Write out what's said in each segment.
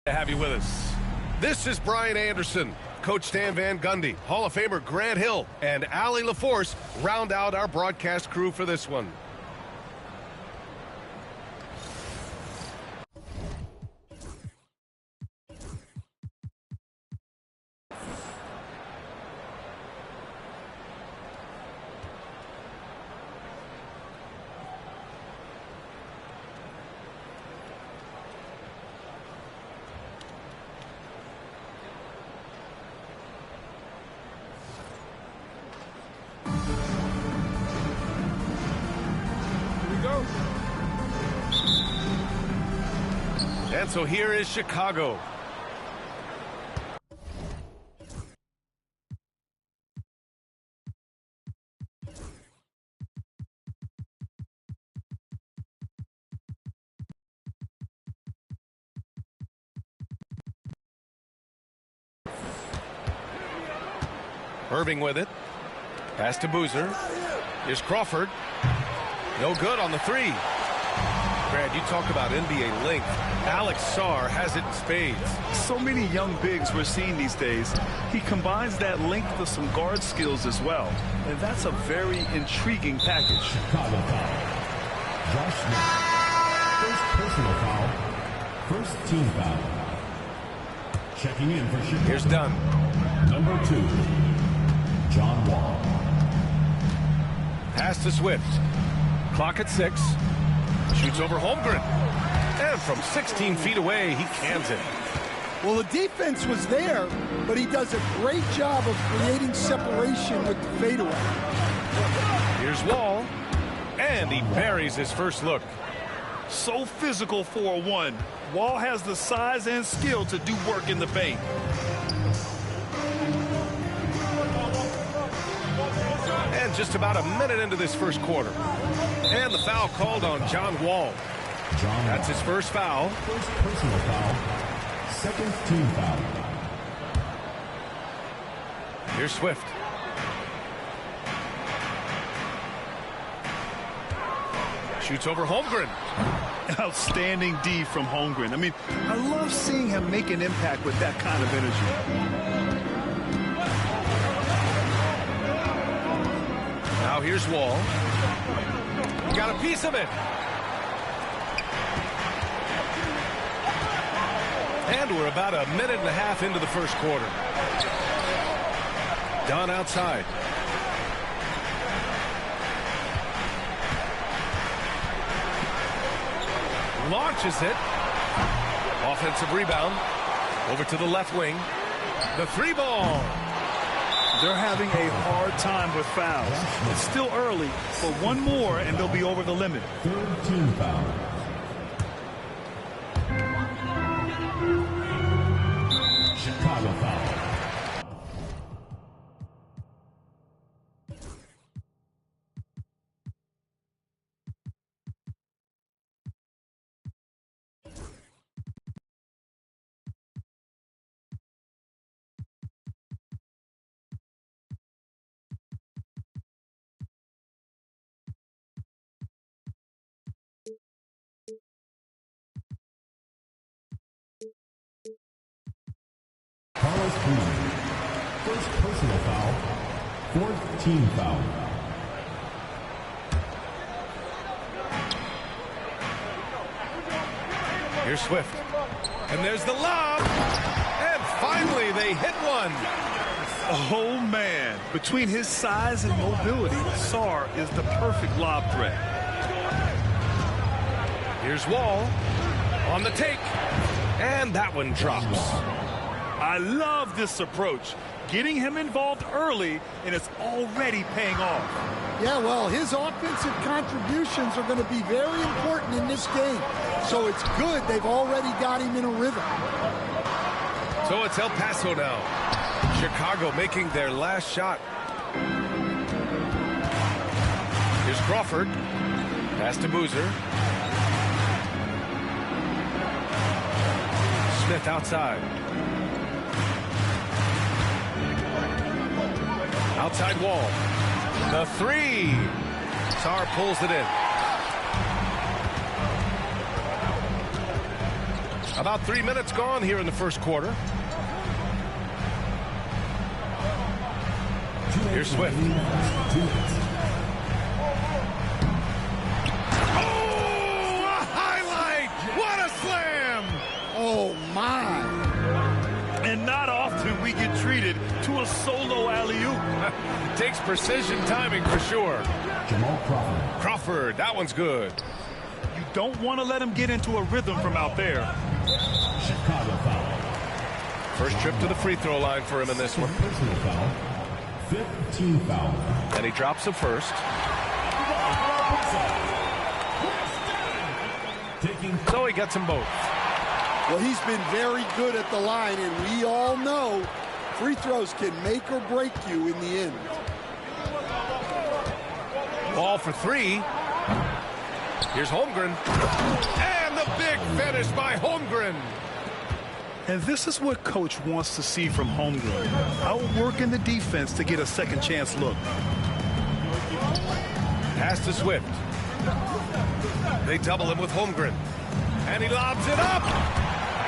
To have you with us. This is Brian Anderson. Coach Stan Van Gundy, Hall of Famer Grant Hill, and Allie LaForce round out our broadcast crew for this one. And so here is Chicago. Irving with it. Pass to Boozer. Here's Crawford. No good on the three. Brad, you talk about NBA length. Alex Sarr has it in spades. So many young bigs we're seeing these days. He combines that length with some guard skills as well. And that's a very intriguing package. Chicago foul. Josh Smith. First personal foul. First team foul. Checking in for Chicago. Here's Dunn. Number 2, John Wall. Pass to Swift. Clock at 6. Shoots over Holmgren. And from 16 feet away, he cans it. Well, the defense was there, but he does a great job of creating separation with the fadeaway. Here's Wall. And he buries his first look. So physical for a one. Wall has the size and skill to do work in the paint. And just about a minute into this first quarter. And the foul called on John Wall. That's his first foul. First personal foul. Second team foul. Here's Swift. Shoots over Holmgren. Outstanding D from Holmgren. I mean, I love seeing him make an impact with that kind of energy. Now here's Wall. Got a piece of it. And we're about a minute and a half into the first quarter. Dunn outside. Launches it. Offensive rebound. Over to the left wing. The three ball. They're having a hard time with fouls. It's still early, but one more and they'll be over the limit. Third team foul. Chicago foul. First personal foul. Fourth team foul. Here's Swift. And there's the lob. And finally they hit one. Oh, man. Between his size and mobility, Sarr is the perfect lob threat. Here's Wall. On the take. And that one drops. I love this approach. getting him involved early, and it's already paying off. Yeah, well, his offensive contributions are going to be very important in this game. So it's good they've already got him in a rhythm. So it's El Paso now. Chicago making their last shot. Here's Crawford. Pass to Boozer. Smith outside. Outside wall. The three. Sarr pulls it in. About 3 minutes gone here in the first quarter. Here's Swift. Oh, a highlight! What a slam! Oh, my. And not often we get treated to a solo alley-oop. Takes precision timing for sure. Jamal Crawford. Crawford, that one's good. You don't want to let him get into a rhythm from out there. Chicago foul. First trip to the free throw line for him in this one. Personal foul. 15 foul. And he drops the first. So he gets them both. Well, he's been very good at the line, and we all know free throws can make or break you in the end. Ball for three. Here's Holmgren. And the big finish by Holmgren. And this is what Coach wants to see from Holmgren. Outworking the defense to get a second chance look. Pass to Swift. They double him with Holmgren. And he lobs it up.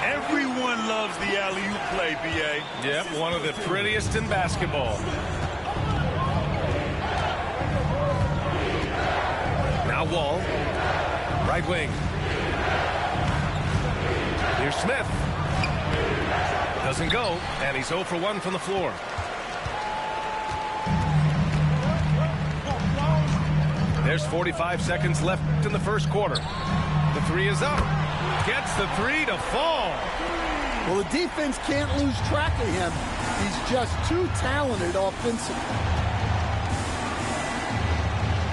Everyone loves the alley-oop play, B.A. Yep, one of the prettiest in basketball. Now Wall. Right wing. Here's Smith. Doesn't go, and he's 0 for 1 from the floor. There's 45 seconds left in the first quarter. The three is up. Gets the three to fall. Well, the defense can't lose track of him. He's just too talented offensively.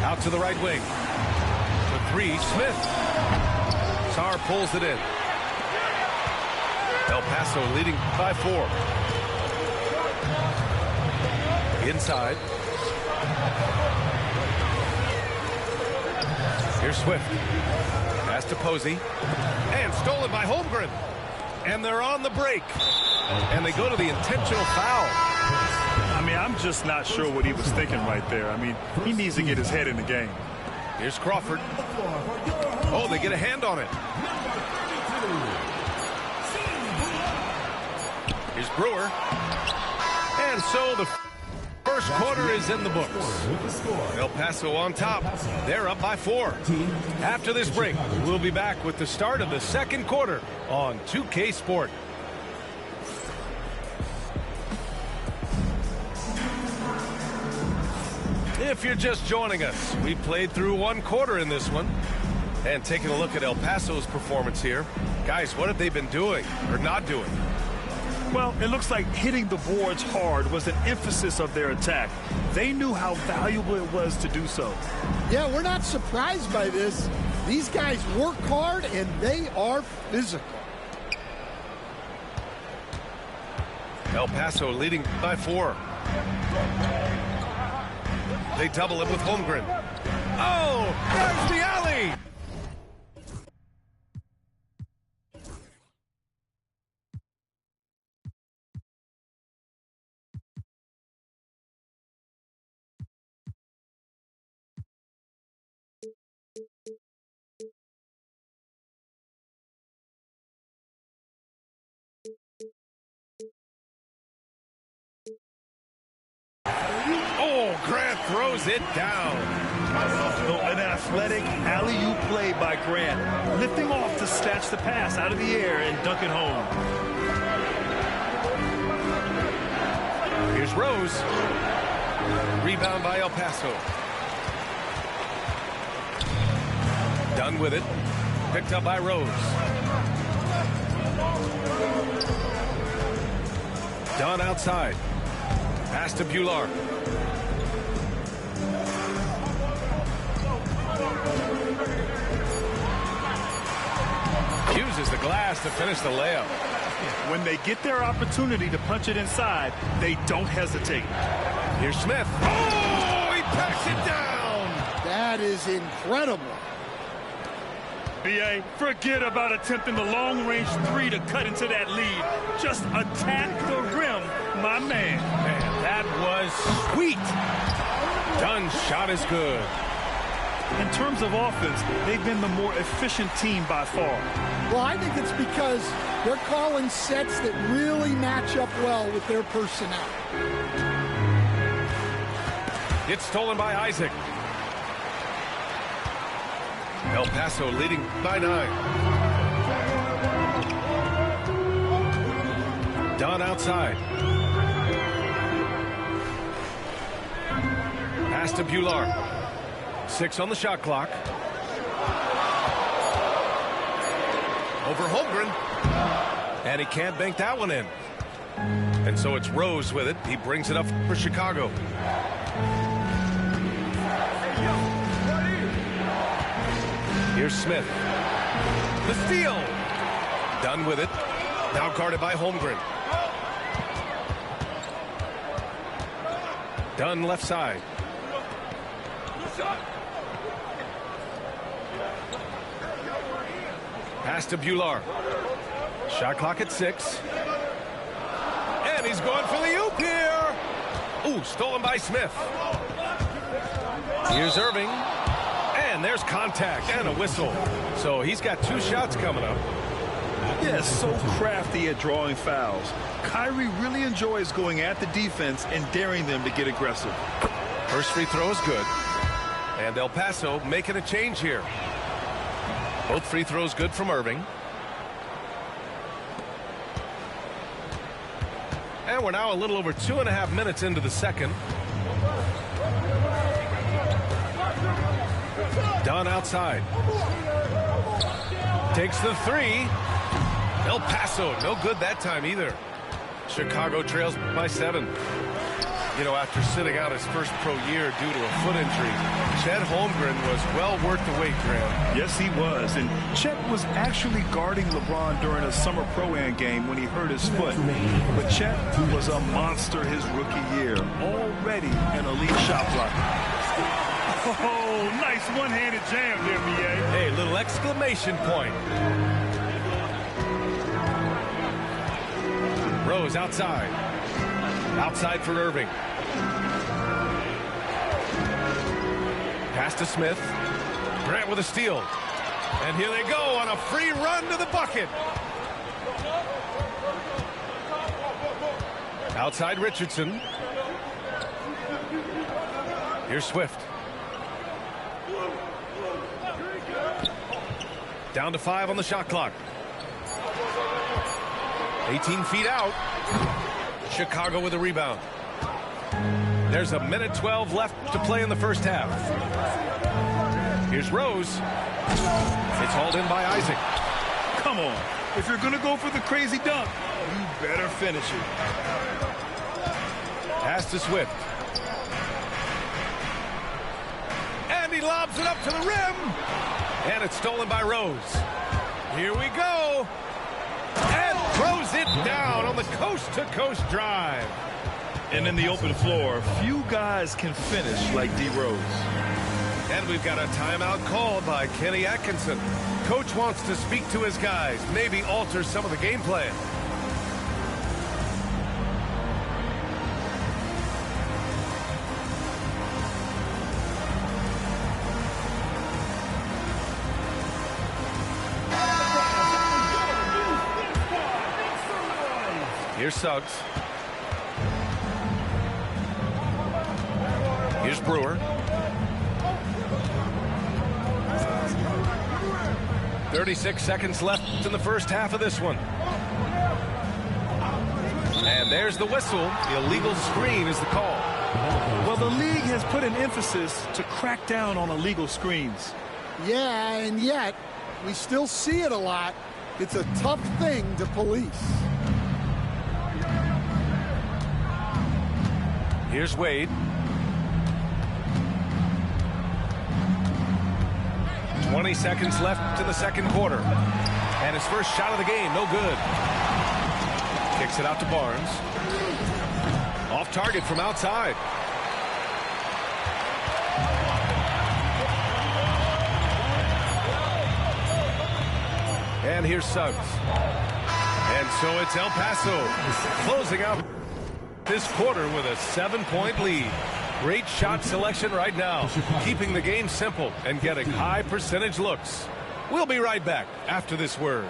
Out to the right wing. The three, Smith. Sarr pulls it in. El Paso leading by 4. Inside. Here's Swift. Pass to Posey. And stolen by Holmgren. And they're on the break. And they go to the intentional foul. I mean, I'm just not sure what he was thinking right there. I mean, he needs to get his head in the game. Here's Crawford. Oh, they get a hand on it. Here's Brewer. And so the first quarter is in the books. El Paso on top. They're up by 4. After this break, we'll be back with the start of the second quarter on 2K Sport. If you're just joining us, we played through 1 quarter in this one. And taking a look at El Paso's performance here. Guys, what have they been doing or not doing? Well, it looks like hitting the boards hard was an emphasis of their attack. They knew how valuable it was to do so. Yeah, we're not surprised by this. These guys work hard, and they are physical. El Paso leading by 4. They double it with Holmgren. Oh, there's the alley! Oh, Grant throws it down. So an athletic alley-oop play by Grant, lifting off to snatch the pass out of the air and dunk it home. Here's Rose. Rebound by El Paso. Done with it. Picked up by Rose. Dunn outside. Pass to Bular. Uses the glass to finish the layup. When they get their opportunity to punch it inside, they don't hesitate. Here's Smith. Oh, he packs it down. That is incredible. B.A., forget about attempting the long-range three to cut into that lead. Just attack the rim, my man. Man, that was sweet. Dunn's shot is good. In terms of offense, they've been the more efficient team by far. Well, I think it's because they're calling sets that really match up well with their personnel. It's stolen by Isaac. El Paso leading by 9. Dunn outside. Pass to Bular. 6 on the shot clock. Over Holmgren. And he can't bank that one in. And so it's Rose with it. He brings it up for Chicago. Here's Smith. The steal. Dunn with it. Now guarded by Holmgren. Dunn left side. Pass to Bular. Shot clock at 6. And he's going for the oop here. Ooh, stolen by Smith. Here's Irving. And there's contact and a whistle. So he's got 2 shots coming up. Yeah, so crafty at drawing fouls. Kyrie really enjoys going at the defense and daring them to get aggressive. First free throw is good. And El Paso making a change here. Both free throws good from Irving. And we're now a little over 2.5 minutes into the second. Dunn outside. Takes the 3. El Paso, no good that time either. Chicago trails by 7. You know, after sitting out his first pro year due to a foot injury, Chet Holmgren was well worth the wait, Graham. Yes, he was. And Chet was actually guarding LeBron during a summer pro-am game when he hurt his foot. But Chet was a monster his rookie year, already an elite shot blocker. Oh, nice one-handed jam there, B.A. Hey, little exclamation point. Rose outside. Outside for Irving. Pass to Smith. Grant with a steal. And here they go on a free run to the bucket. Outside Richardson. Here's Swift. Down to 5 on the shot clock. 18 feet out. Chicago with a rebound. There's a minute 12 left to play in the first half. Here's Rose. It's hauled in by Isaac. Come on. If you're going to go for the crazy dunk, you better finish it. Pass to Swift. And he lobs it up to the rim. And it's stolen by Rose. Here we go. And throws it down on the coast-to-coast drive. And in the open floor, few guys can finish like D. Rose. And we've got a timeout called by Kenny Atkinson. Coach wants to speak to his guys, maybe alter some of the game plan. Here's Suggs. Here's Brewer. 36 seconds left in the first half of this one. And there's the whistle. The illegal screen is the call. Well, the league has put an emphasis to crack down on illegal screens. Yeah, and yet we still see it a lot. It's a tough thing to police. Here's Wade. 20 seconds left in the second quarter. And his first shot of the game, no good. Kicks it out to Barnes. Off target from outside. And here's Suggs. And so it's El Paso closing out this quarter with a 7-point lead. Great shot selection right now, keeping the game simple and getting high percentage looks. We'll be right back after this word.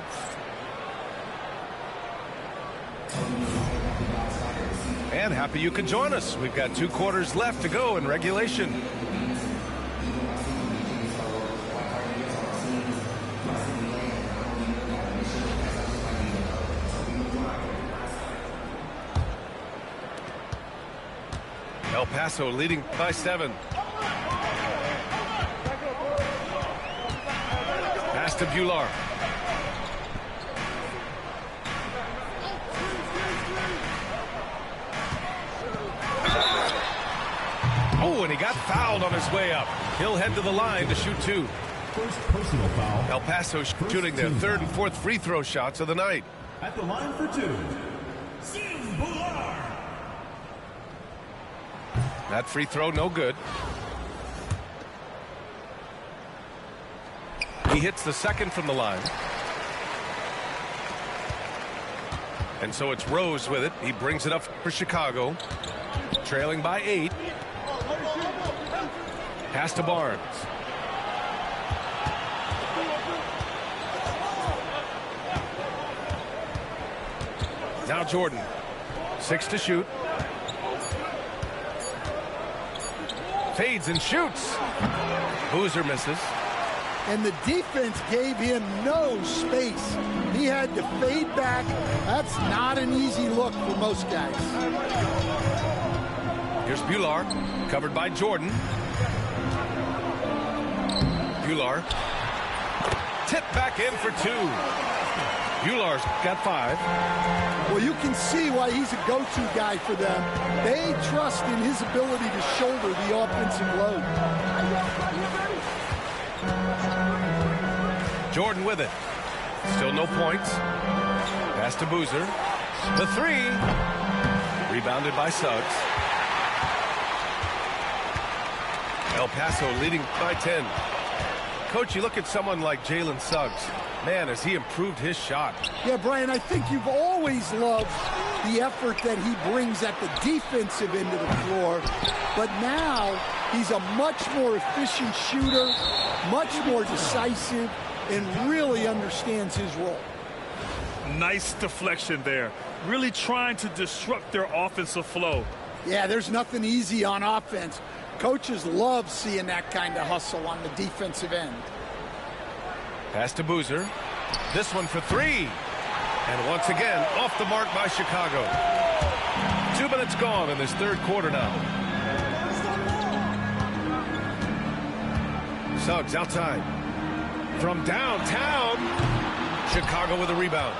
And happy you could join us. We've got 2 quarters left to go in regulation. El Paso leading by 7. Pass to Bular. Oh, and he got fouled on his way up. He'll head to the line to shoot 2. First personal foul. El Paso shooting their 3rd and 4th free throw shots of the night. At the line for 2. That free throw, no good. He hits the 2nd from the line. And so it's Rose with it. He brings it up for Chicago. Trailing by 8. Pass to Barnes. Now Jordan. 6 to shoot. Fades and shoots. Boozer misses. And the defense gave him no space. He had to fade back. That's not an easy look for most guys. Here's Bular, covered by Jordan. Bular. Tipped back in for 2. Bular's got 5. Well, you can see why he's a go-to guy for them. They trust in his ability to shoulder the offensive load. Jordan with it. Still no points. Pass to Boozer. The 3. Rebounded by Suggs. El Paso leading by 10. Coach, you look at someone like Jalen Suggs. Man, has he improved his shot. Yeah, Brian, I think you've always loved the effort that he brings at the defensive end of the floor. But now he's a much more efficient shooter, much more decisive, and really understands his role. Nice deflection there. Really trying to disrupt their offensive flow. Yeah, there's nothing easy on offense. Coaches love seeing that kind of hustle on the defensive end. Pass to Boozer. This one for 3. And once again, off the mark by Chicago. 2 minutes gone in this 3rd quarter now. Suggs outside. From downtown. Chicago with a rebound.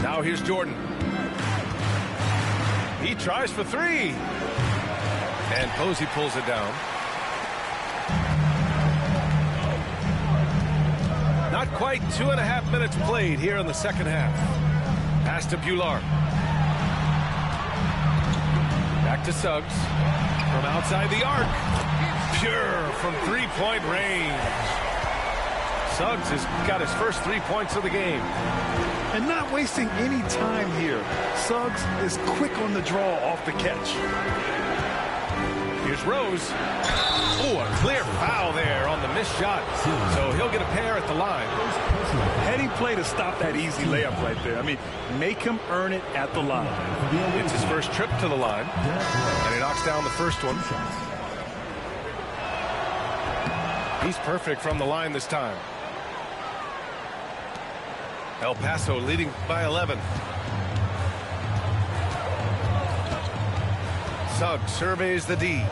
Now here's Jordan. He tries for 3. And Posey pulls it down. Not quite 2.5 minutes played here in the second half. Pass to Bular. Back to Suggs. From outside the arc. Pure from 3-point range. Suggs has got his first 3 points of the game. And not wasting any time here. Suggs is quick on the draw off the catch. Here's Rose. Oh, a clear foul there on the missed shot. So he'll get a pair at the line. Heady play to stop that easy layup right there. I mean, make him earn it at the line. It's his first trip to the line. And he knocks down the first one. He's perfect from the line this time. El Paso leading by 11. Suggs surveys the D.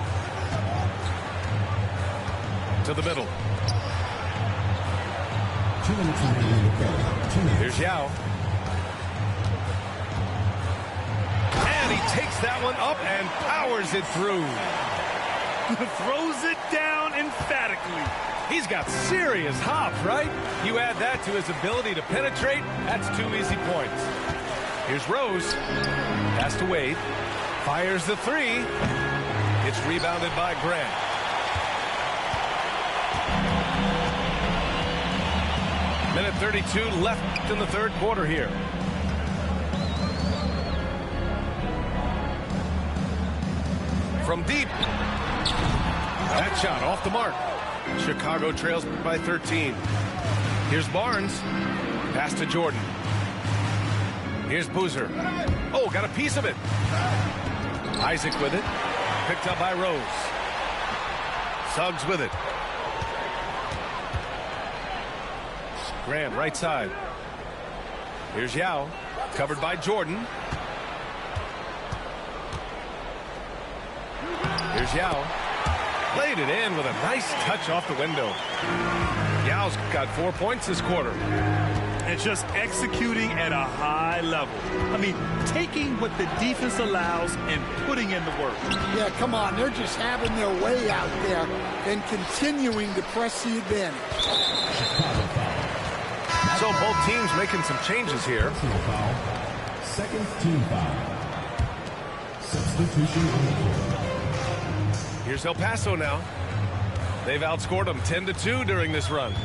To the middle. Here's Yao. takes that one up and powers it through. Throws it down emphatically. He's got serious hop, right? You add that to his ability to penetrate, that's 2 easy points. Here's Rose. Pass to Wade. Fires the 3. It's rebounded by Grant. Minute 32 left in the third quarter here. From deep. That shot off the mark. Chicago trails by 13. Here's Barnes. Pass to Jordan. Here's Boozer. Oh, got a piece of it. Isaac with it. Picked up by Rose. Suggs with it. Grant right side. Here's Yao. Covered by Jordan. Here's Yao. Played it in with a nice touch off the window. Yao's got 4 points this quarter. And just executing at a high level. I mean, taking what the defense allows and putting in the work. Yeah, come on. They're just having their way out there and continuing to press the advantage. So both teams making some changes here. Personal foul. Second team foul. Substitution on the court. Here's El Paso now. They've outscored them 10-2 during this run.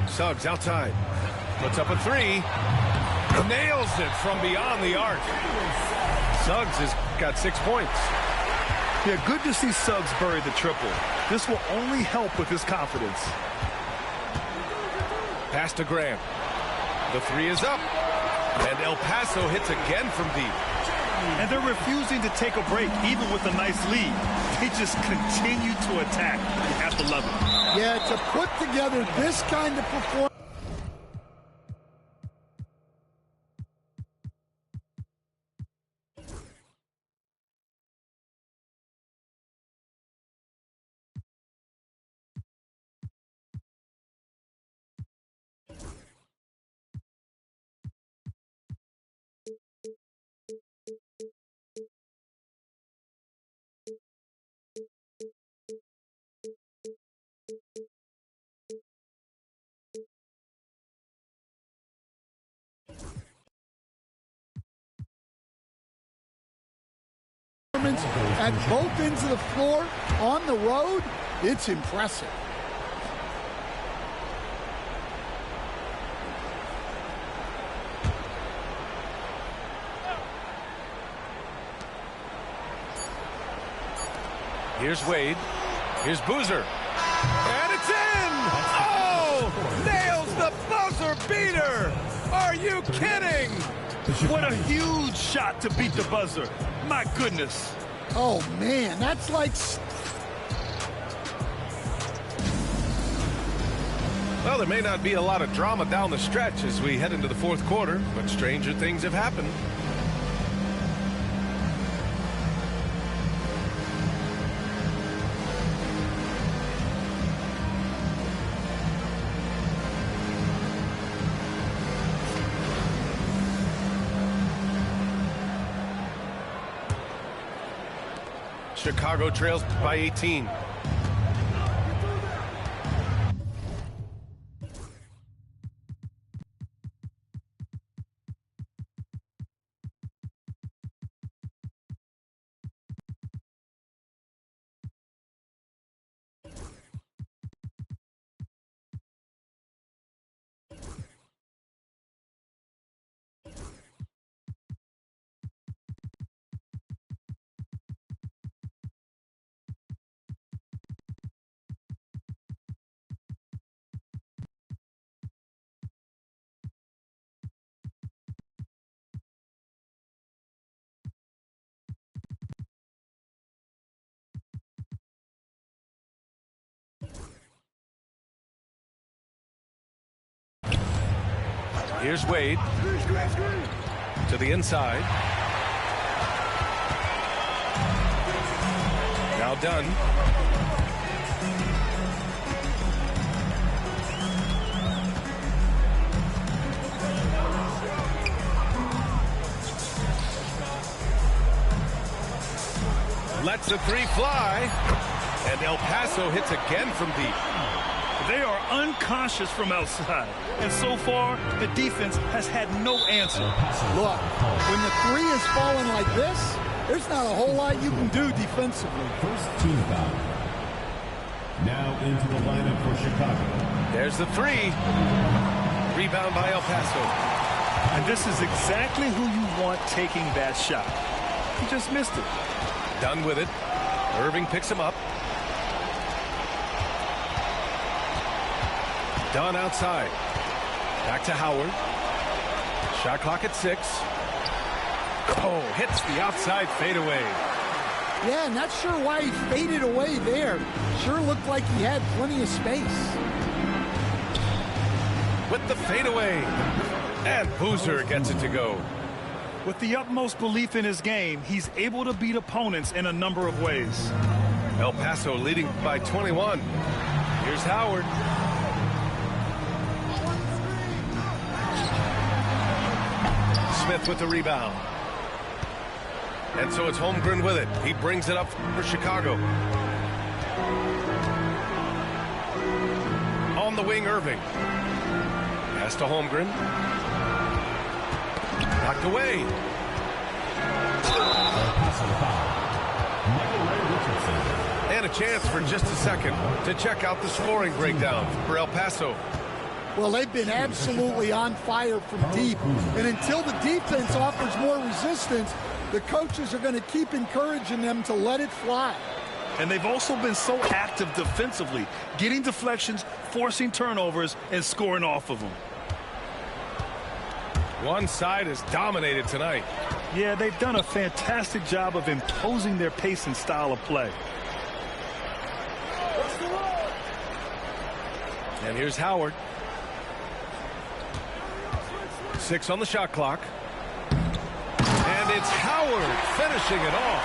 Suggs outside. Puts up a 3. Nails it from beyond the arc. Suggs has got 6 points. Yeah, good to see Suggs bury the triple. This will only help with his confidence. Pass to Graham. The 3 is up. And El Paso hits again from deep. And they're refusing to take a break, even with a nice lead. They just continue to attack. You have to love it. Yeah, to put together this kind of performance. At both ends of the floor, on the road, it's impressive. Here's Wade. Here's Boozer. And it's in! Oh! Nails the buzzer beater! Are you kidding? What a huge shot to beat the buzzer. My goodness. Oh, man, that's like... Well, there may not be a lot of drama down the stretch as we head into the fourth quarter, but stranger things have happened. Chicago trails by 18. Here's Wade to the inside. Now Dunn. Lets the three fly. And El Paso hits again from deep. They are unconscious from outside. And so far, the defense has had no answer. Look, when the three is falling like this, there's not a whole lot you can do defensively. First team foul. Now into the lineup for Chicago. There's the three. Rebound by El Paso. And this is exactly who you want taking that shot. He just missed it. Done with it. Irving picks him up. Dunn outside. Back to Howard. Shot clock at 6. Oh, hits the outside fadeaway. Yeah, not sure why he faded away there. Sure looked like he had plenty of space. With the fadeaway. And Boozer gets it to go. With the utmost belief in his game, he's able to beat opponents in a number of ways. El Paso leading by 21. Here's Howard. Smith with the rebound. And so it's Holmgren with it. He brings it up for Chicago. On the wing, Irving. Pass to Holmgren. Knocked away. And a chance for just a second to check out the scoring breakdown for El Paso. Well, they've been absolutely on fire from deep. And until the defense offers more resistance, the coaches are going to keep encouraging them to let it fly. And they've also been so active defensively, getting deflections, forcing turnovers, and scoring off of them. One side is dominated tonight. Yeah, they've done a fantastic job of imposing their pace and style of play. And here's Howard. 6 on the shot clock. And it's Howard finishing it off.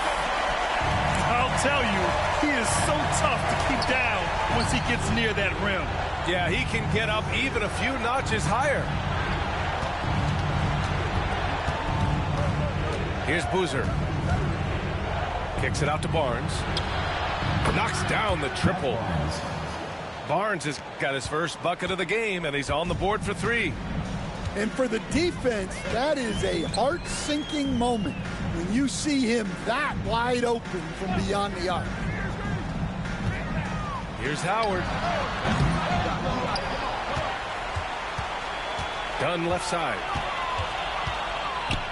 I'll tell you, he is so tough to keep down once he gets near that rim. Yeah, he can get up even a few notches higher. Here's Boozer. Kicks it out to Barnes. Knocks down the triple. Barnes has got his first bucket of the game, and he's on the board for 3. And for the defense, that is a heart-sinking moment when you see him that wide open from beyond the arc. Here's Howard. Dunn left side.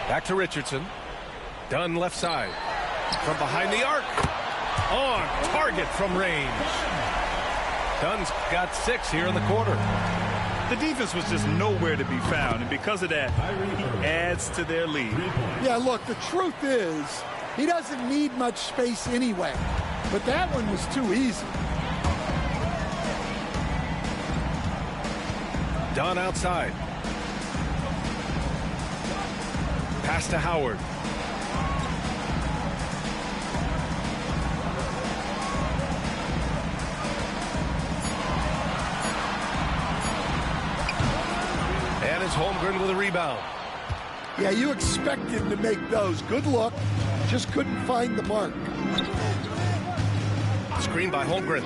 Back to Richardson. Dunn left side. From behind the arc. On target from range. Dunn's got 6 here in the quarter. The defense was just nowhere to be found, and because of that, he adds to their lead. Yeah, look, the truth is, he doesn't need much space anyway, but that one was too easy. Dunn outside. Pass to Howard. And it's Holmgren with a rebound. Yeah, you expect him to make those. Good look. Just couldn't find the mark. Screen by Holmgren.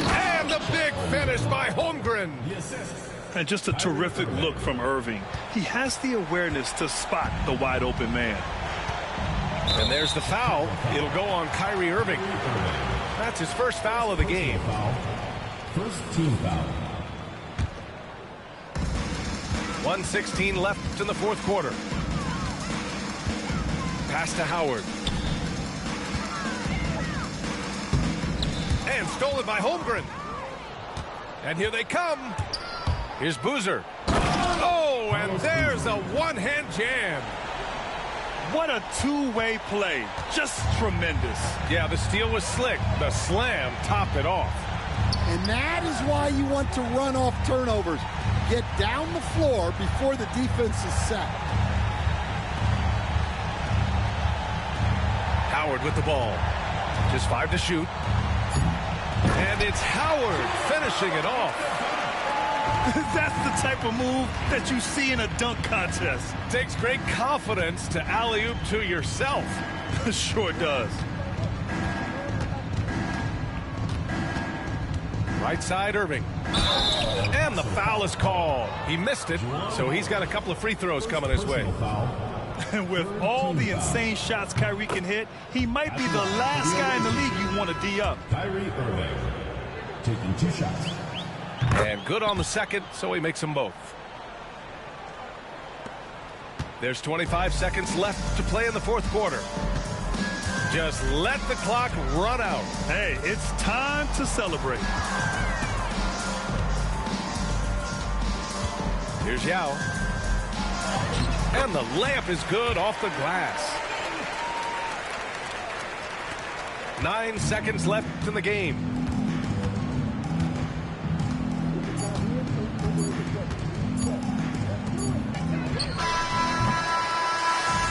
And the big finish by Holmgren. And just a terrific look from Irving. He has the awareness to spot the wide open man. And there's the foul. It'll go on Kyrie Irving. That's his first foul of the game. First team foul. 1:16 left in the fourth quarter. Pass to Howard. And stolen by Holmgren. And here they come. Here's Boozer. Oh, and there's a one-hand jam. What a two-way play. Just tremendous. Yeah, the steal was slick. The slam topped it off. And that is why you want to run off turnovers. Get down the floor before the defense is set. Howard with the ball. Just 5 to shoot. And it's Howard finishing it off. That's the type of move that you see in a dunk contest. Takes great confidence to alley-oop to yourself. Sure does. Right side, Irving. And the foul is called. He missed it, so he's got a couple of free throws coming his way. And with all the insane shots Kyrie can hit, he might be the last guy in the league you want to D up. Kyrie Irving taking 2 shots. And good on the second, so he makes them both. There's 25 seconds left to play in the fourth quarter. Just let the clock run out. Hey, it's time to celebrate. Here's Yao. And the layup is good off the glass. 9 seconds left in the game.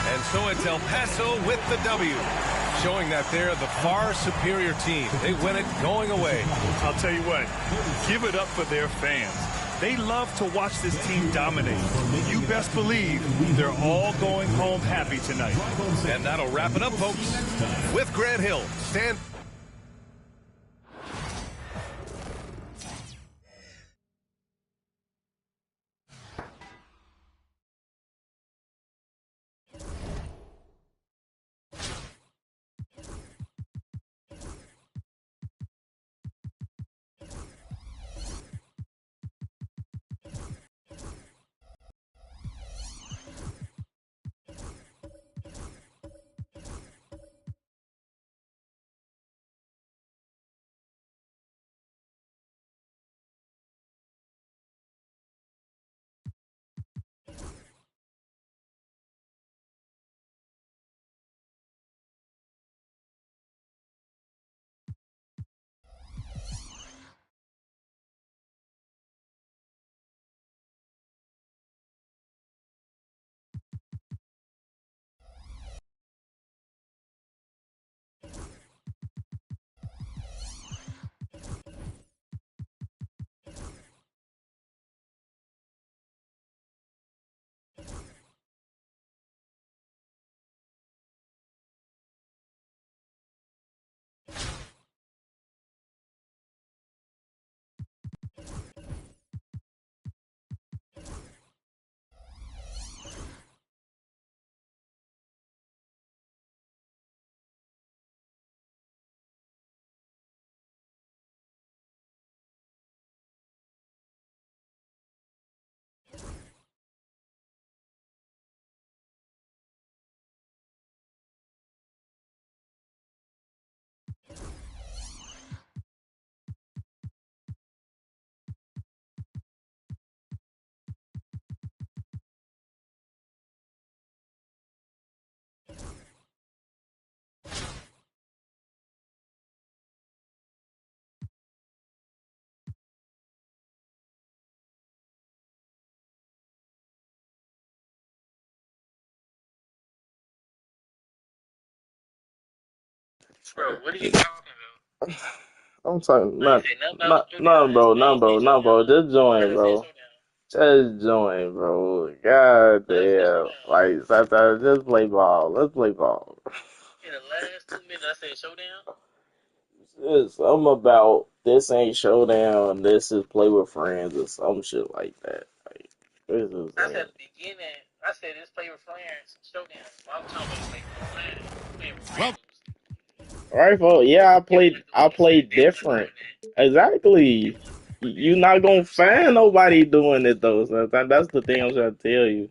And so it's El Paso with the W, showing that they're the far superior team. They win it going away. I'll tell you what, give it up for their fans. They love to watch this team dominate. You best believe they're all going home happy tonight. And that'll wrap it up, folks, with Grant Hill. Stand. Bro, what are you talking about? I'm talking I ain't not say nothing not about the none, bro, none, bro, showdown. none, bro. Just join, Let's say bro. showdown. Just join, bro. God Let's say damn. showdown. Like sometimes just play ball. Let's play ball. In the last 2 minutes, I said showdown. It's something about this ain't showdown. This is play with friends or some shit like that. Like this is I said at the beginning, I said this play with friends, showdown. Well, I'm talking about like online, playing with Well, randoms. all right, folks. Yeah, People like I doing that. played They wasn't different. doing that. They Exactly. wasn't doing You that. not You know gonna what I'm saying? find nobody doing it though. So that's the thing I'm trying to tell you.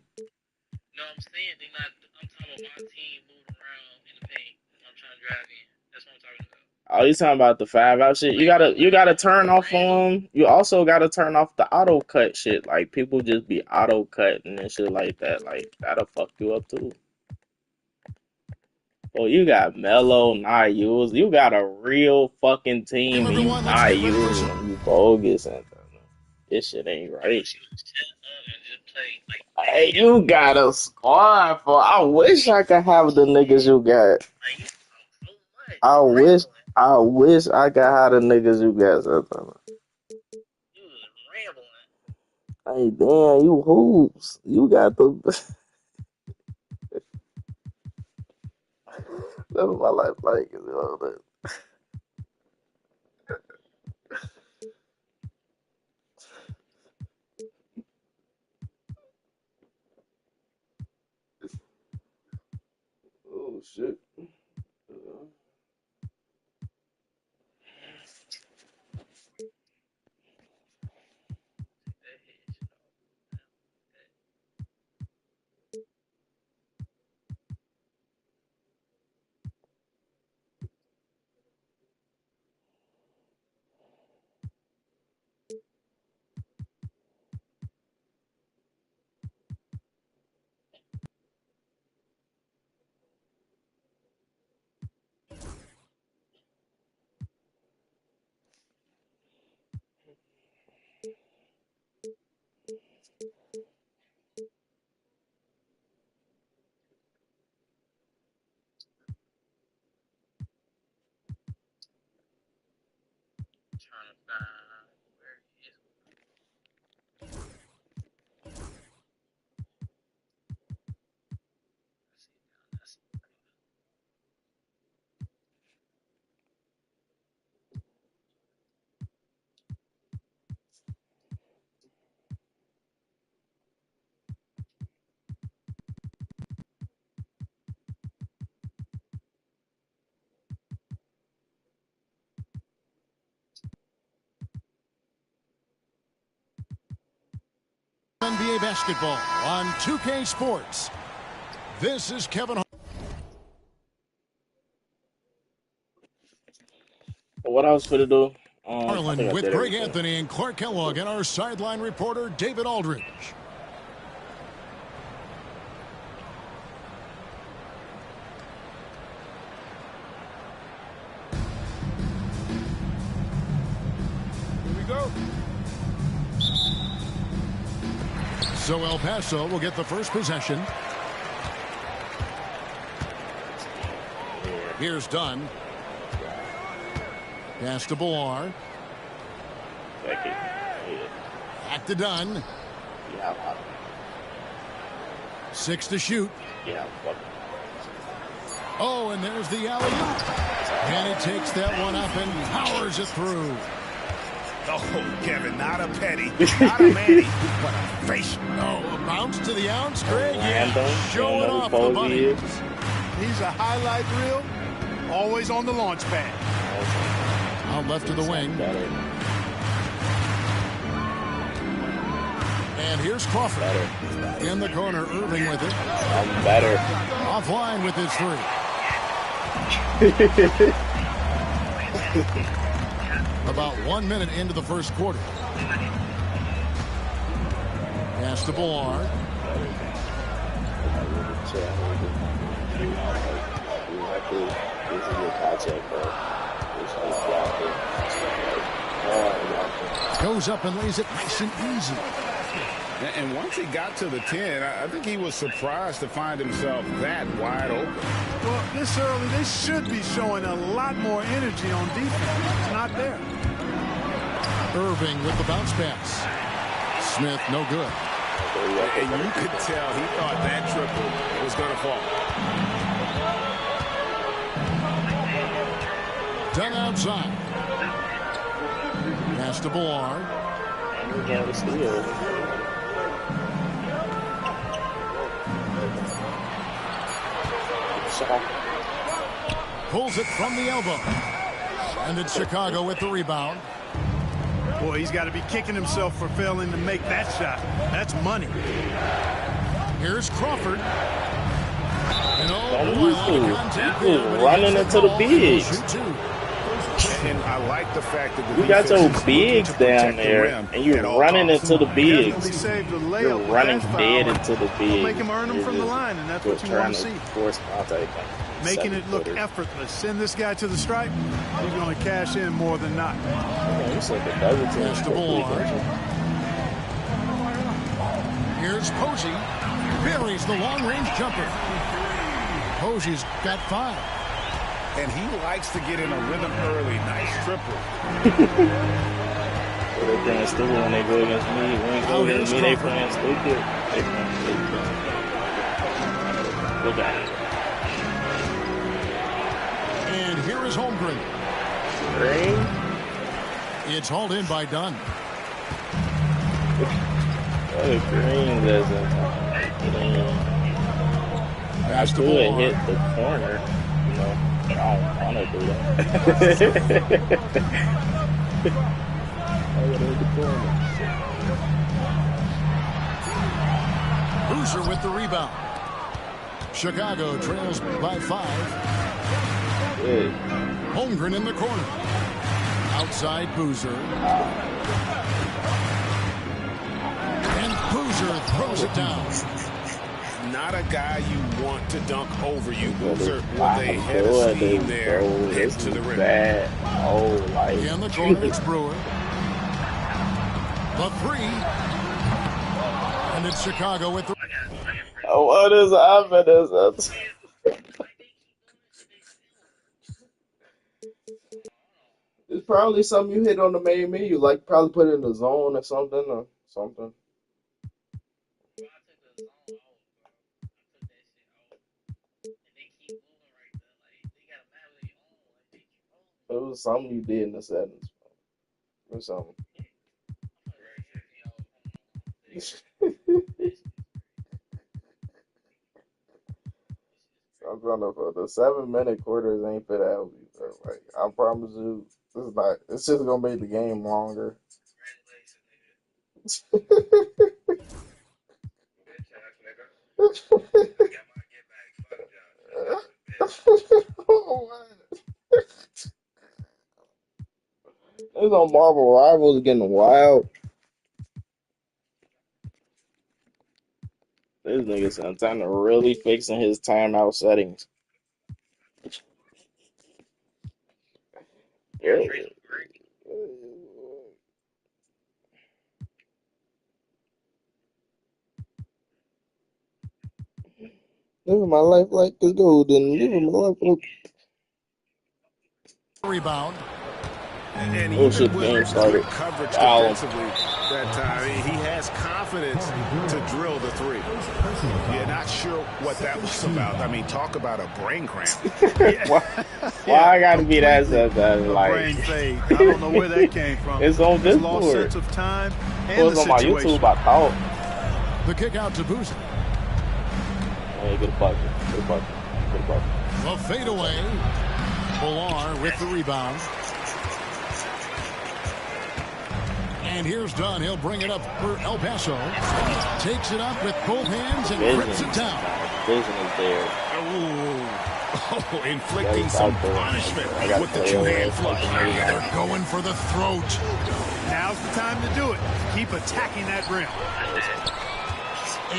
No, I'm saying they not. I'm talking about my team moving around in the paint. I'm trying to drive in. That's what I'm talking about. Oh, you talking about the 5 out shit? Like You when gotta I play turn with off random. You also gotta turn off the auto cut shit. Like people just be auto cutting and shit like that. Like that'll fuck you up too. Oh, you got Melo, not used. You got a real fucking team and you not using them. You bogus and this shit ain't You right. know, she was shut up and just play like Hey, they you got a squad for. I wish I could have the niggas you got. like you talk so much. You rambling. I wish I could have the niggas you got. Sometimes. You was rambling. Hey, damn, you hoops. You got the. That's what my life like. You know, that. Oh, shit. Trying to find where he is. Let's see down. NBA basketball on 2K Sports. This is Kevin. What I was finna do? I Harlan think I with did Greg everything. Anthony and Clark Kellogg and our sideline reporter David Aldridge. Here we go. So El Paso will get the first possession. Here's Dunn. Pass to Bullar. Second. Back to Dunn. Yeah. 6 to shoot. Yeah. Oh, and there's the alley-oop. And he takes that one up and powers it through. Oh, Kevin, not a petty, not a Manny, but a face. Oh, a bounce to the ounce, Greg. Random. Showing off the bunny. He's a highlight reel, always on the launch pad. Out left to the wing. And here's Crawford. In the corner, Irving with it. I'm better. Offline with his three. About 1 minute into the first quarter. Pass to Bullar. Goes up and lays it nice and easy. And once he got to the 10, I think he was surprised to find himself that wide open. Well, this early, they should be showing a lot more energy on defense. It's not there. Irving with the bounce pass. Smith, no good. And you could tell he thought that triple was going to fall. Done outside. Pass to Bullar. Pulls it from the elbow. And it's Chicago with the rebound. Boy, he's got to be kicking himself for failing to make that shot. That's money. Here's Crawford. And oh, boy, a lot of contact there, but he running gets into the ball. bigs. Shoot two. And I like the fact that the You got defense your is bigs looking to down protect the there, rim and you're at all running costs. into the Definitely bigs. saved the layup You're with running that foul. dead into the bigs. Make him earn them from the line, and that's what you want to see. Force contact. Making it look effortless. Send this guy to the stripe, he's going to cash in more than not. It's like a double team. Pass to Bullar. Here's Posey. Buries the long-range jumper. Posey's got 5. And he likes to get in a rhythm early. Nice triple. They're playing stupid when they go against me. When they go against me, they playing stupid. They playing stupid. Look at it. And here is Holmgren. Green? It's hauled in by Dunn. What a green doesn't. I could hit the corner. You know, I don't want to do that. I would hit the corner. Boozer with the rebound. Chicago trails by 5. Good. Holmgren in the corner. Outside Boozer. And Boozer throws it down. Not a guy you want to dunk over you, Boozer, with a head of steam there, head to the rim. Oh, like. In the corner, it's Brewer. The 3. And it's Chicago with the... Oh, what is happening? It's probably something you hit on the main menu, like probably put it in the zone or something. It was something you did in the settings. Or something. I'm trying to, the 7-minute quarters ain't fit out. Like, I promise you, it's just gonna make the game longer. This on Marvel Rivals getting wild. This nigga Santanaaaaa really fixing his timeout settings. Yeah. Living my life like it's golden. Living my life like... Rebound. And oh shit, game started. Coverage defensively that time. He has confidence to drill the 3. Yeah, not sure what that was about. I mean, talk about a brain cramp. Why I gotta be that like brain fade. I don't know where that came from. It's on this lost board. sense of time and it was on my YouTube, I thought. The kick out to Boozer. Hey, good bucket. Good bucket. Good bucket. The fadeaway. Villar with the rebound. And here's Dunn. He'll bring it up for El Paso. Takes it up with both hands and grips it down. Vision is there. Oh, inflicting some punishment with the 2-hand flush. They're going for the throat. Now's the time to do it. Keep attacking that rim.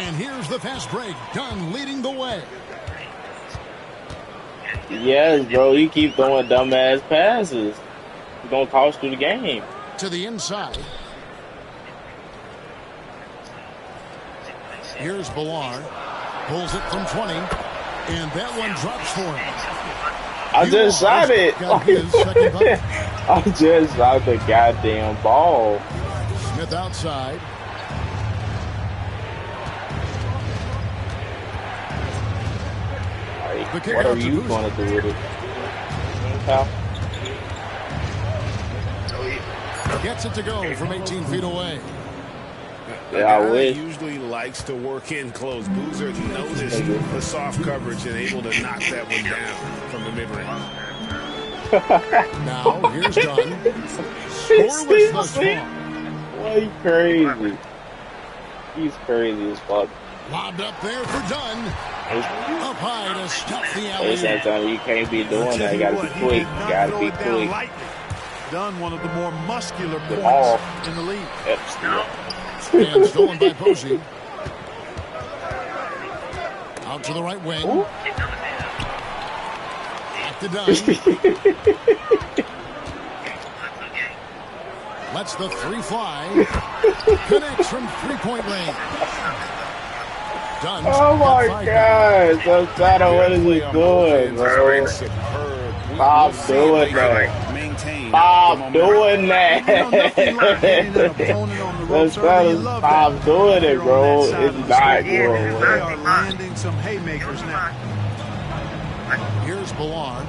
And here's the fast break. Dunn leading the way. Yes, bro. You keep throwing dumbass passes. You're going to cost you the game. To the inside. Here's Villar. Pulls it from 20. And that one drops for him. I just shot it. I just shot the goddamn ball. Smith outside. Like, what are you going to do with it? Gets it to go from 18 feet away. Yeah, I wish. Usually likes to work in close. Boozer noticed the soft coverage and able to knock that one down from the mid-range. Now, here's Dunn. Scoreless thus far. Boy, he's crazy. He's crazy as fuck. Lobbed up there for Dunn. Up high to stop the alley. Hey, sometimes you can't be doing that. You gotta be quick. You gotta be quick. Dunn, one of the more muscular points in the league. Yep. And stolen by Posey. Out to the right wing. Ooh. Back to Dunn. Lets the 3 fly. Connects from 3-point range. Dunn. Oh my God. Santanaaaaa, what is he doing, bro? Stop doing that. Maintain Stop doing that. Nothing like hitting an opponent on the ropes early. You love Stop that. doing it, bro. Side It's of the not score. going. They are landing some haymakers now. Here's Ballard.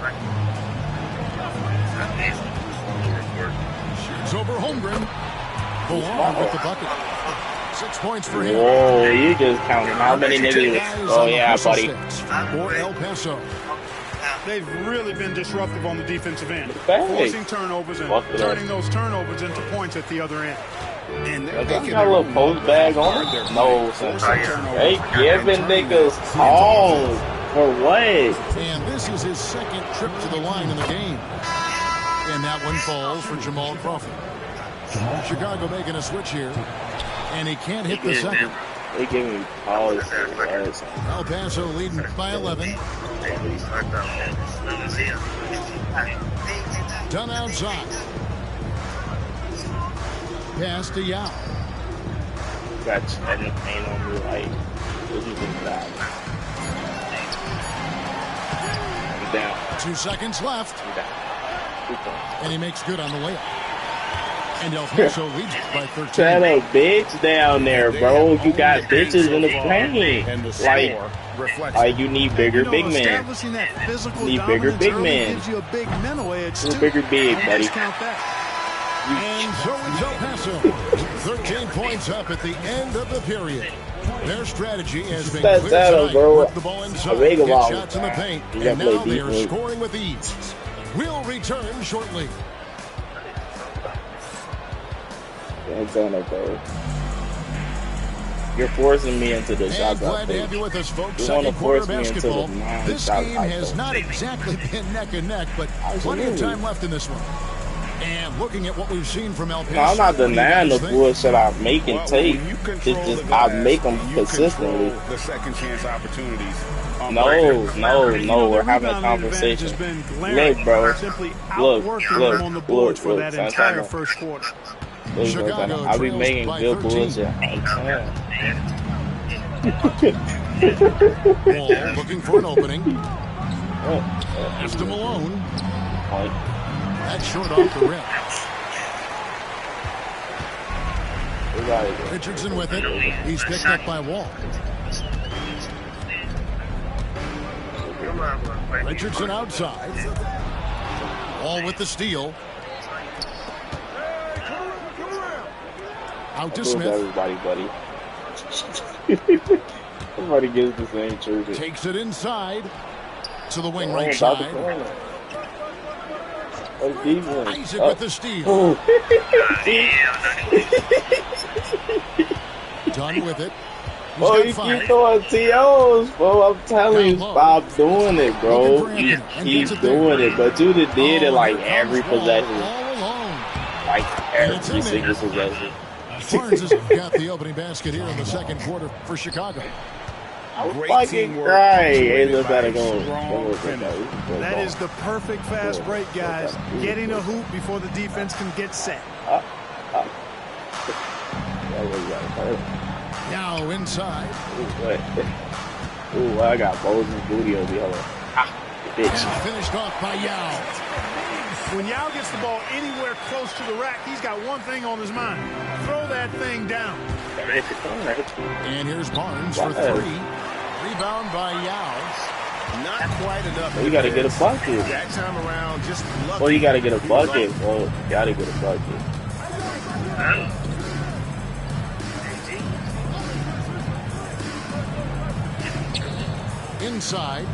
Shoots over Holmgren. Ballard with the bucket. 6 points for him. Whoa, you just counting how many niggas? Oh, yeah, buddy. For El Paso. They've really been disruptive on the defensive end, Bang. forcing turnovers and turning those turnovers into points at the other end. And they're Got a little post bag on it? No, son. They giving niggas calls for what? And this is his second trip to the line in the game. And that one falls for Jamal Crawford. Chicago making a switch here. And he can't hit the second. They giving me calls for what? El Paso leading by 11. Done outside. Pass to Yao. Got Cheddar paint on me like, this is bad. I'm down. 2 seconds left. I'm down. 2 points. And he makes good on the layup. And El Paso leads by 13. Shut up, bitch, down there, bro. You got bitches in the paint. Like you need bigger big men. Need bigger big men. Need bigger big, buddy. And so it's El Paso. 13 points up at the end of the period. Their strategy has been clear tonight. Put the ball inside, get shots in the paint, and now they are scoring with ease. We'll return shortly. Bro. You're forcing me into the shot. Glad to have you with us, folks. Second quarter basketball. This game has not exactly been neck and neck, but plenty of time left in this one. And looking at what we've seen from El Paso. No, I'm not denying the bullshit I make and take. It's just I make them consistently. The second chance opportunities. No, we're having a conversation. Look, bro. Look, on the boards for that entire Santanaaaaa. first quarter. Chicago I'll be trails making by good 13. bullshit. Wall looking for an opening. Pass to Malone. That's short off the rim. Richardson with it. He's picked up by Wall. Richardson outside. Wall with the steal. Out to Smith. Everybody, buddy. Everybody gets the same treatment. Takes it inside to the wing right side. Isaac with the steal. Done with it. You keep throwing TOs, bro. I'm telling you, stop doing it, bro. You keep doing it, but you did it like every possession. Like every single possession. Barnes has got the opening basket here in the second quarter for Chicago. I'm fucking crying. That is the perfect fast break, guys. Getting a hoop before the defense can get set. Now inside. Ooh, I got Moses booty over here. Bitch. Finished off by Yao. When Yao gets the ball anywhere close to the rack, he's got one thing on his mind. Throw that thing down. And here's Barnes for three. Rebound by Yao. Not quite enough. You got to get a bucket. That time around, just lucky. Well, you got to get a bucket, bro. You got to get a bucket. Inside.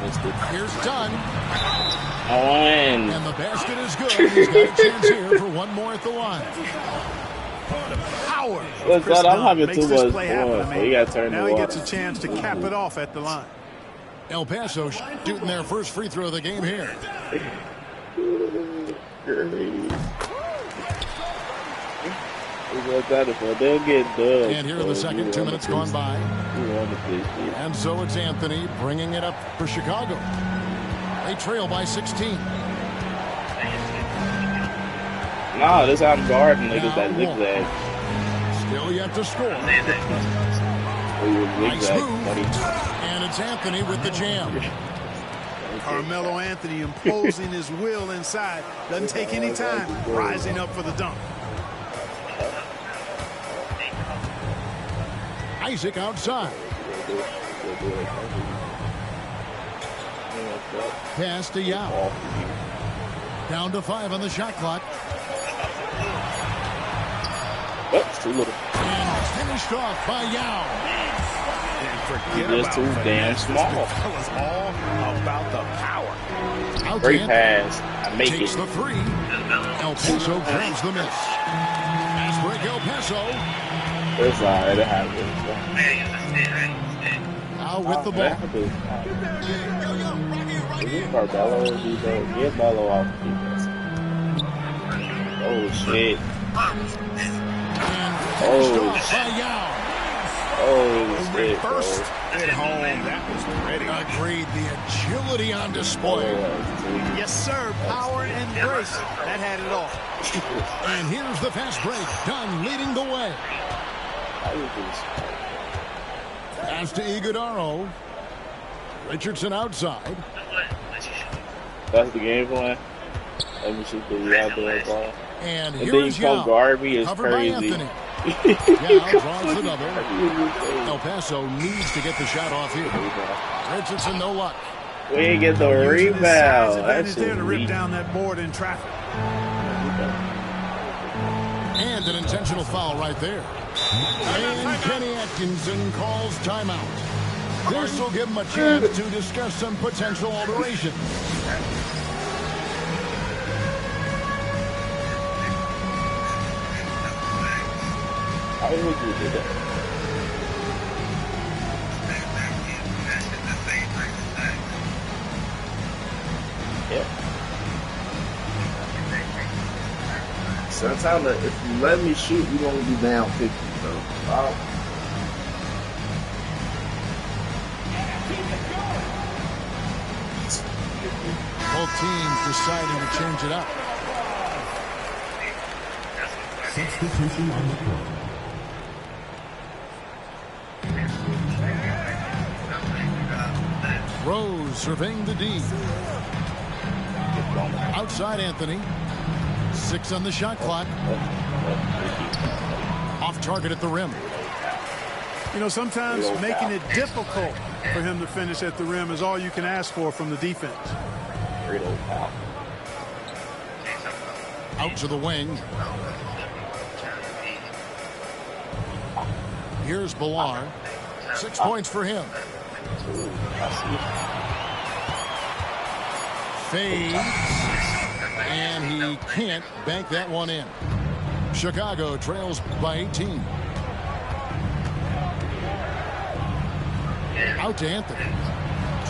Missed it. Here's Dunn. On. And the basket is good. He's got a chance here for one more at the line. Howard. I'm having too much fun, so you got to turn now the he water. gets a chance to cap it off at the line. El Paso shooting their first free throw of the game here. They'll get done. And here in the second, 2 minutes gone by. And so it's Anthony bringing it up for Chicago. They trail by 16. Nah, this out of guarding niggas that zigzag. Still yet to score. Nice move. Buddy. And it's Anthony with the jam. Carmelo Anthony imposing his will inside. Doesn't take any time. Rising up for the dunk. Isaac outside. Pass to Yao. Down to 5 on the shot clock. That's too little. And finished off by Yao. And forget Just too damn small. That was all about the power. Great pass. I make Takes it. the 3. El Paso grabs the miss. Pass break El Paso. It's alright. It happens. Now with the ball. Get Bello off defense. Oh shit. Oh shit. First at home, that was ready. Agreed. The agility on display. Yes, sir. Power and grace. That had it all. And here's the fast break. Dunn leading the way. Pass to Iguodaro. Richardson outside. That's the game plan. Let me shoot the out there ball. And then here's you come Yao. guard me is Covered crazy. by Anthony. Yao draws the double. El Paso needs to get the shot off here. Richardson, no luck. We ain't get the rebound. That's there to rip weak. down that board in traffic. And an intentional foul right there. And Kenny Atkinson calls timeout. This will give him a chance to discuss some potential alterations. How would you do that? Yeah. Santanaaaaa, if you let me shoot, you're going to be down 50. So, Both teams deciding to change it up. Substitution on the court. Rose surveying the D. Outside Anthony. 6 on the shot clock. Off target at the rim. You know, sometimes making it difficult for him to finish at the rim is all you can ask for from the defense. Out to the wing. Here's Bilal. 6 points for him. Fades. And he can't bank that one in. Chicago trails by 18. Out to Anthony.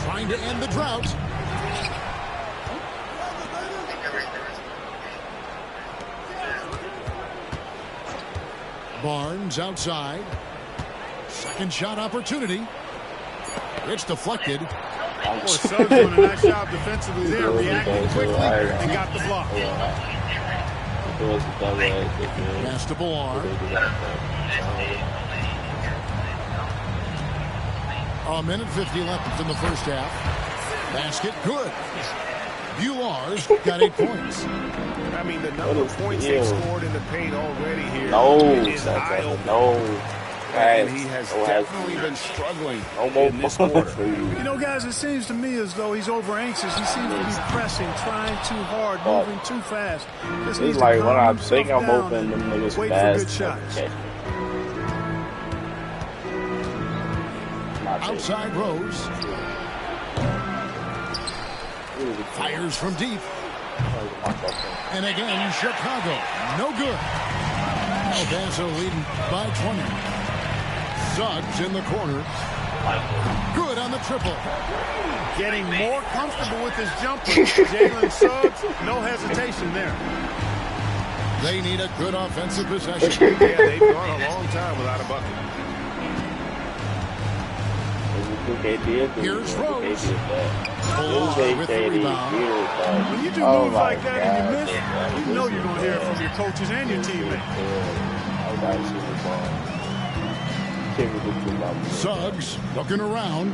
Trying to end the drought. Barnes outside. Second shot opportunity. It's deflected. Boy, Suggs doing a nice job defensively there, reacting quickly and got the block. Pass to Bilal. A minute 50 left in the first half. Basket good. Bular's got 8 points. I mean, the number of points they scored in the paint already here. No. And he has definitely been struggling in this quarter. You know, guys, it seems to me as though he's over anxious. He seems to be pressing, trying too hard, moving too fast. Just It's needs like to when calm I himself think I'm down open, them and niggas wait for fast. good shots. Outside Rose. Fires from deep. And again, Chicago. No good. El Paso leading by 20. Suggs in the corner. Good on the triple. Getting more comfortable with his jumper. Jalen Suggs, no hesitation there. They need a good offensive possession. Yeah, they've gone a long time without a bucket. Here's Rose. Bilal with the rebound. When you do moves like that and you miss, you know you're going to hear it from your coaches and your teammates. Suggs looking around.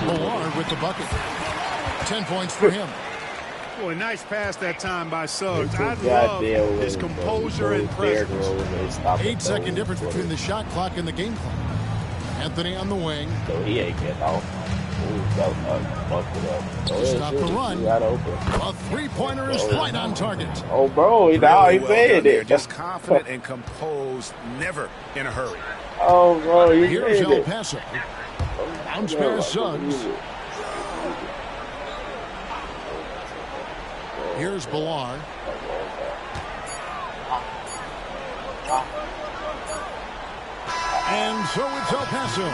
Millar with the bucket. 10 points for him. Boy, nice pass that time by Suggs. I love his composure and presence. 8-second difference between the shot clock and the game clock. Anthony on the wing. So he ain't getting off. Stop the run. A three-pointer is right on target. Oh, bro, now he made it. Just confident and composed, never in a hurry. Oh, bro, he Here's made El it. Paso. Bounce pass Suggs. Here's Millar. And so it's El Paso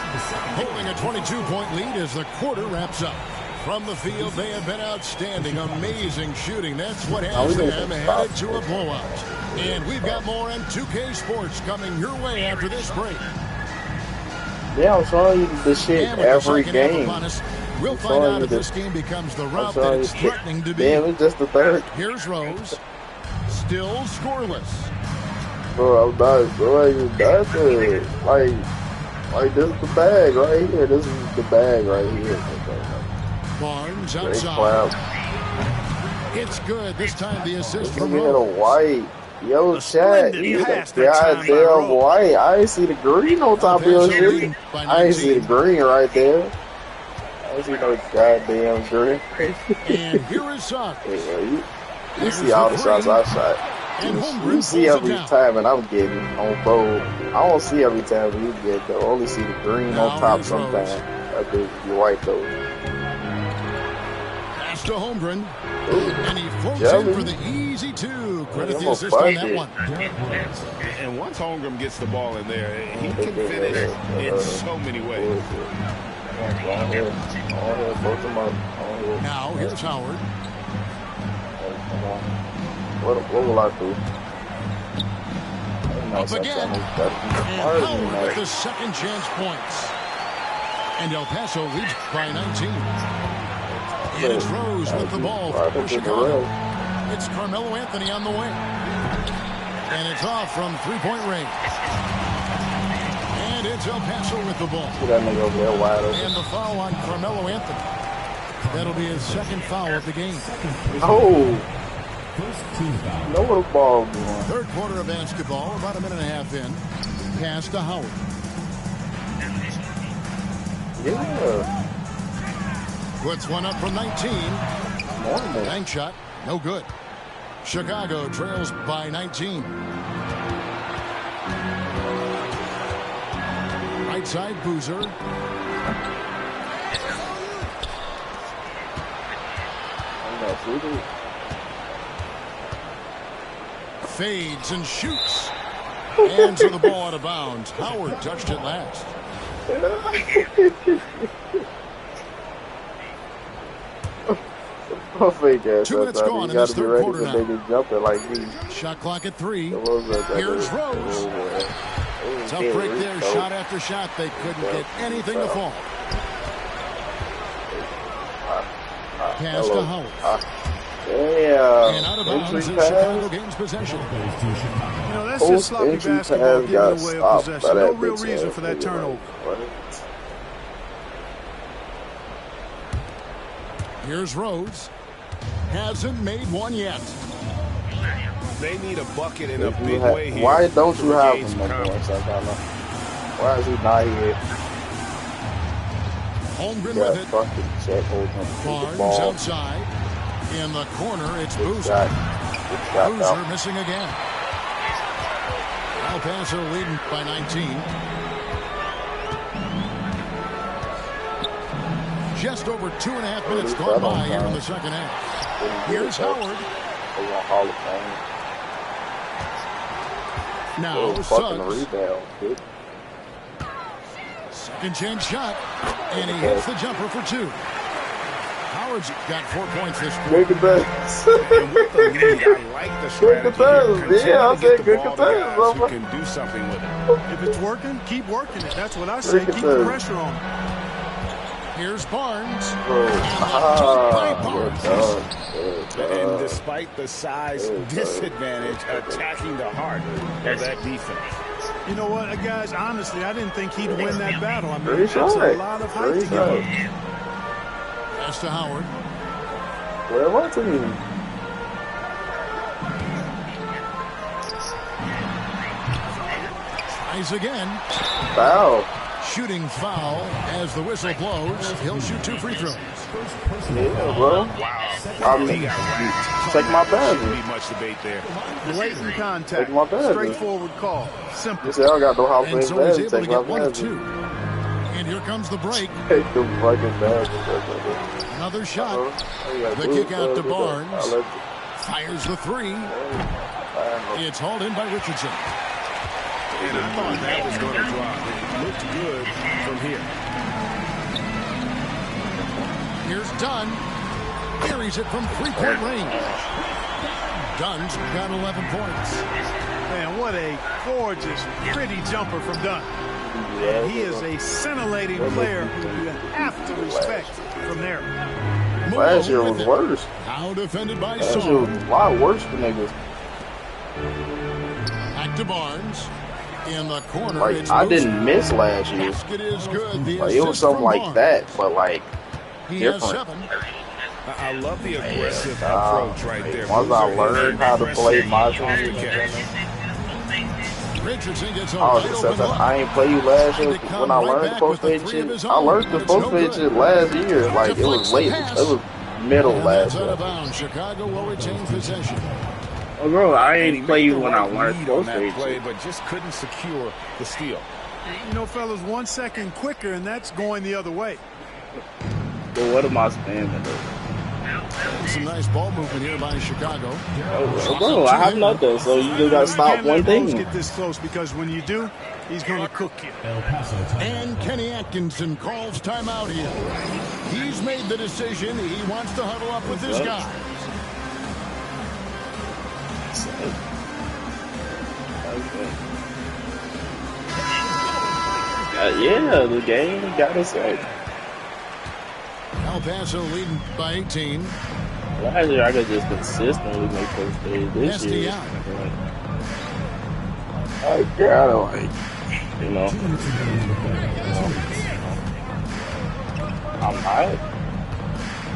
holding a 22-point lead as the quarter wraps up. From the field, they have been outstanding. Amazing shooting. That's what has them headed to a blowout. And we've got more on 2K Sports coming your way after this break. Yeah, I'm showing you this shit every game. We'll find out if this game becomes the route that it's threatening to be. Damn, it's just the third. Here's Rose. Still scoreless. Bro, I'm not doing nothing. Like this is the bag right here. This is the bag right here. Barnes outside. It's good. This time the assist from Rose. A white. Yo, chat. Goddamn white. I ain't see the green on top of your shit. I ain't see the green right there. I ain't see no goddamn green. And here is Suggs. You see all the shots I shot. You see every time, and I'm getting on bro. I don't see every time, but you get though. Only see the green on top sometimes. I think you're white though. Pass to Holmgren, and he floats in for the easy two. Credit the assist on that one. And once Holmgren gets the ball in there, he can finish in so many ways. Now here's Howard. What will I do? Up again. And Howard with the second chance points. And El Paso leads by 19. And it's Rose with the ball for Chicago. It's Carmelo Anthony on the wing. And it's off from three-point range. And it's El Paso with the ball. And the foul on Carmelo Anthony. That'll be his second foul of the game. Oh. Know what the ball going. Third quarter of basketball, about a minute and a half in. Pass to Howard. Yeah. Puts one up from 19. Bank shot, no good. Chicago trails by 19. Right side, Boozer. Fades and shoots. And so the ball out of bounds. Howard touched it last. Oh, fake ass. 2 minutes gone in this third quarter now. Jumping like me. Shot clock at 3. Here's Rose. Tough break there. Shot after shot. They couldn't get anything to fall. Pass to Howard. And out of bounds is Chicago gains possession. You know, that's just sloppy basketball giving away a possession. No real reason for that turnover. Here's Rose. Hasn't made one yet. They need a bucket in a big way here. Why don't you have him no more, Santana? Why is he not here? Holmgren with it. Barnes outside. In the corner, it's Boozer. Boozer missing again. El Paso leading by 19. Just over 2.5 minutes gone by here in the second half. Here's Howard. Now Suggs. Second chance shot. And he hits the jumper for 2. Howard's got 4 points this quarter. Good pass. And with the lead, I like the strategy. Yeah, I said good who can do something with it. If it's working, keep working it. That's what I say. Keep the pressure on. Here's Barnes. And despite the size disadvantage, attacking the heart of that defense. You know what, guys? Honestly, I didn't think he'd win that battle. I mean, Very it's a solid. lot of height Very to give up. solid. Pass to Howard. Where was he? Tries again. Foul. Shooting foul as the whistle blows. He'll shoot 2 free throws. Yeah, bro. I mean, check my Shouldn't be badges. much debate there. Blatant contact. Take my badges. Straightforward call. Simple. You say I got no Hall of And Fame so he's badges. able to Take my get 1 of badges. 2. And here comes the break. Take the fucking badges. Another shot. The kick out to Barnes. Fires the 3. It's hauled in by Richardson. And I thought that was going to drop. It looked good from here. Here's Dunn. Carries it from 3-point range. Dunn's got 11 points. Man, what a gorgeous, pretty jumper from Dunn. Yeah, He is a scintillating player who you have to respect from there. last year was worse. Now defended by Last year Saul. was a lot worse for niggas. Back to Barnes. In the corner. Like, it's I Moose. didn't miss last year. Basket is good. The Like, it was assist something from like Barnes. that, but like He has different. 7. I love the aggressive approach right there. Once I Boozer learned is how to play aggressive my off the team, catch. Richardson gets a I was wide just open saying, look. I ain't play you last year To come when I right learned back the with post the fade 3 of shit. his I own, learned the but it's post no fade good. shit last year. Like, it Deflects was the late. pass. It was middle And last that's out year. of bounds. Chicago will retain possession. Oh, bro, I And he ain't play made you the when I right learned read on post that fade play, shit. but just couldn't secure the steal. You know, fellas, 1 second quicker, and that's going the other way. But what am I spamming, though? Some nice ball movement here by Chicago. Oh, bro, I have nothing, so you just gotta You stop can't one let Rose thing. get this close, because when you do, he's going to cook you. El Paso time. And Kenny Atkinson calls timeout here. He's made the decision. He wants to huddle up with his guys. Yeah, the game got us right. El Paso leading by 18. Last year, I could just consistently make those days. This Nasty year, out. I gotta, like, you know, I'm not.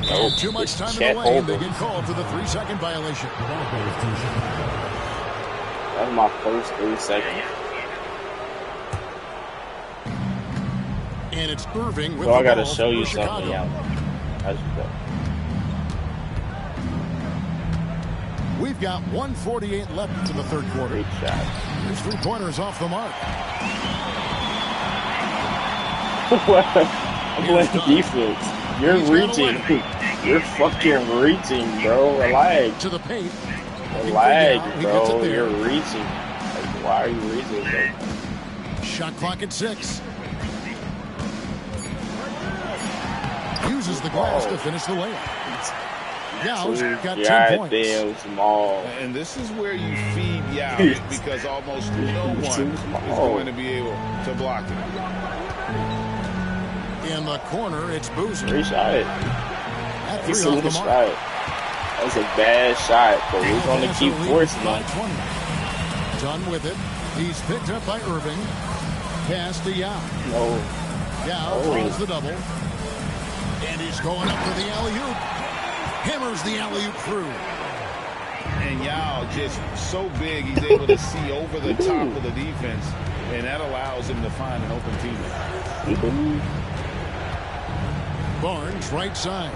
And too much time in Can't the lane. hold They them. get called for the 3-second violation. That's my first 3 seconds. And it's Irving with So the I gotta ball show you for something, Chicago. yeah. How's that? We've got 1:48 left in the third quarter. Great shot. His 3-pointers off the mark. I'm playing defense. You're He's got reaching. You're fucking reaching, bro. Relax. To the paint. Relax, He gets it bro. there. You're reaching. Like, why are you reaching, bro? Shot clock at 6. Uses the glass to finish the layup. Yao got 10 points. Goddamn small. And this is where you feed Yao because almost no one Too is small. going to be able to block it. In the corner, it's Boozer. Great shot. At He's 3 off a the mark. shot. That's a bad shot, but we're going to Paso keep leading forcing by it. 20. Done with it. He's picked up by Irving. Pass to Yao. No. Yao throws the double. And he's going up for the alley-oop. Hammers the alley-oop through. And Yao just so big, he's able to see over the top of the defense, and that allows him to find an open teammate. Barnes, right side.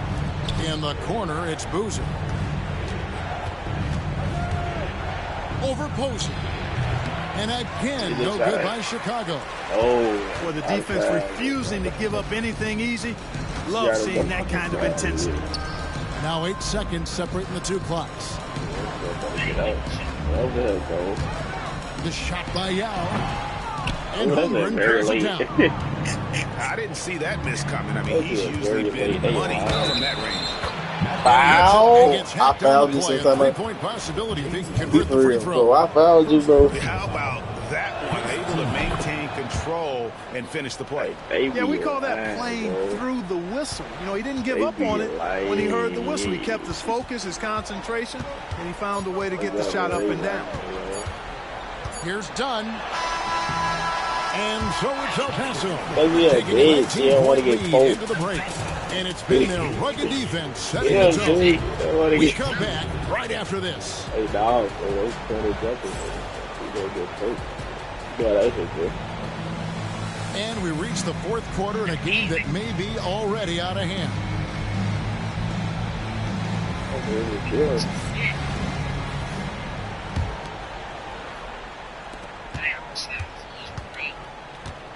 In the corner, it's Boozer. Over Posey. And again, no good by Chicago. Oh. For the defense refusing to give up anything easy. Love Yeah, seeing that kind of intensity. Now 8 seconds separating the two clocks. Get out. Well good, bro. The shot by Yao. And Oh, that's Holmgren very throws it late. down. I didn't see that miss coming. I mean, he's That's usually very been late. money Hey, from that range. Foul. He gets I hacked on fouled the you play. since I'm A up. 3-point possibility if he can Be convert the for free real, throw. bro. I fouled you, bro. How about that one? Able to maintain control and finish the play. Yeah, we call that playing through the whistle. You know, he didn't give up on it when he heard the whistle. He kept his focus, his concentration, and he found a way to get the shot up and down. Here's Dunn. And so it's El Paso. Taking a 19-point lead into the break. And it's been their rugged defense setting the tone. We come back right after this. Hey, dog, those corner jumpers. And we reach the fourth quarter in a game that may be already out of hand.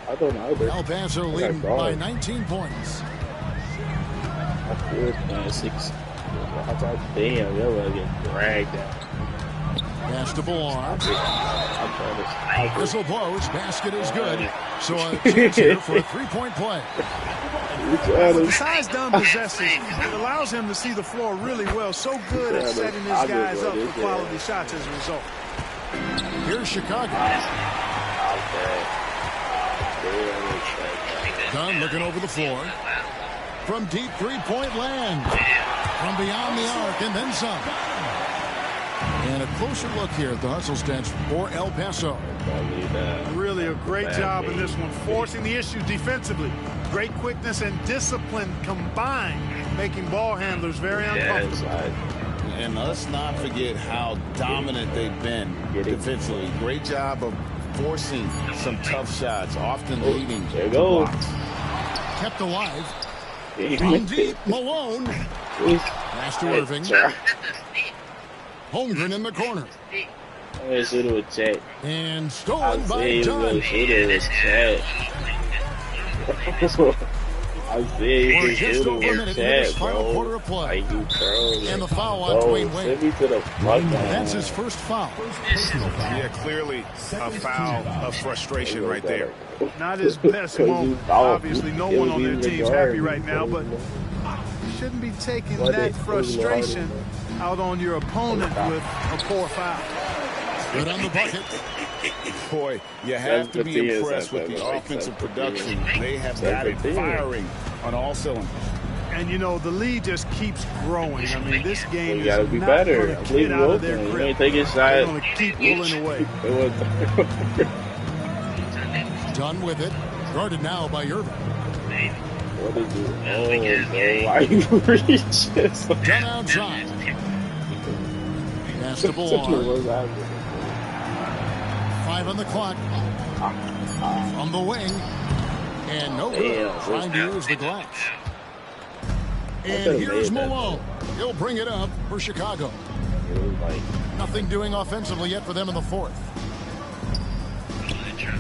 I don't know. El Paso leading by 19 points. Damn, they're going to get dragged out. Pass to Ballar. Whistle blows. Basket is good. So a chance here for a three-point play. Besides dumb possesses, it allows him to see the floor really well. So good at setting his guys up for quality shots as a result. Here's Chicago. Dunn looking over the floor. From deep three-point land. From beyond the arc and then some. And a closer look here at the hustle stance for El Paso. Really a great job in this one, forcing the issue defensively. Great quickness and discipline combined, making ball handlers very uncomfortable. And let's not forget how dominant they've been defensively. Great job of forcing some tough shots, often leading to blocks. Kept alive. From deep, Malone. Pass to Irving. Holmgren in the corner. And stolen by Dunn. We're just over a minute into this final quarter of play. And the foul on Dwayne Wade. That's his first foul. Yeah, clearly a foul of frustration right there. Not his best moment. Obviously, no one on their team's happy right now, but you shouldn't be taking that frustration out on your opponent with a poor foul. Good on the bucket. Boy, you have to be impressed with the offensive production. They have got it firing on all cylinders. And, you know, the lead just keeps growing. I mean, this game is gotta be not better. going to get out of their grip. They're going to keep pulling away. Done with it. Guarded now by Irving. What is it? Oh, no. Why you reach this? Done outside. Pass to Ballar. 5 on the clock. From the wing. And no good. Trying to use the glass. And here's Malone. He'll bring it up for Chicago. Nothing doing offensively yet for them in the fourth.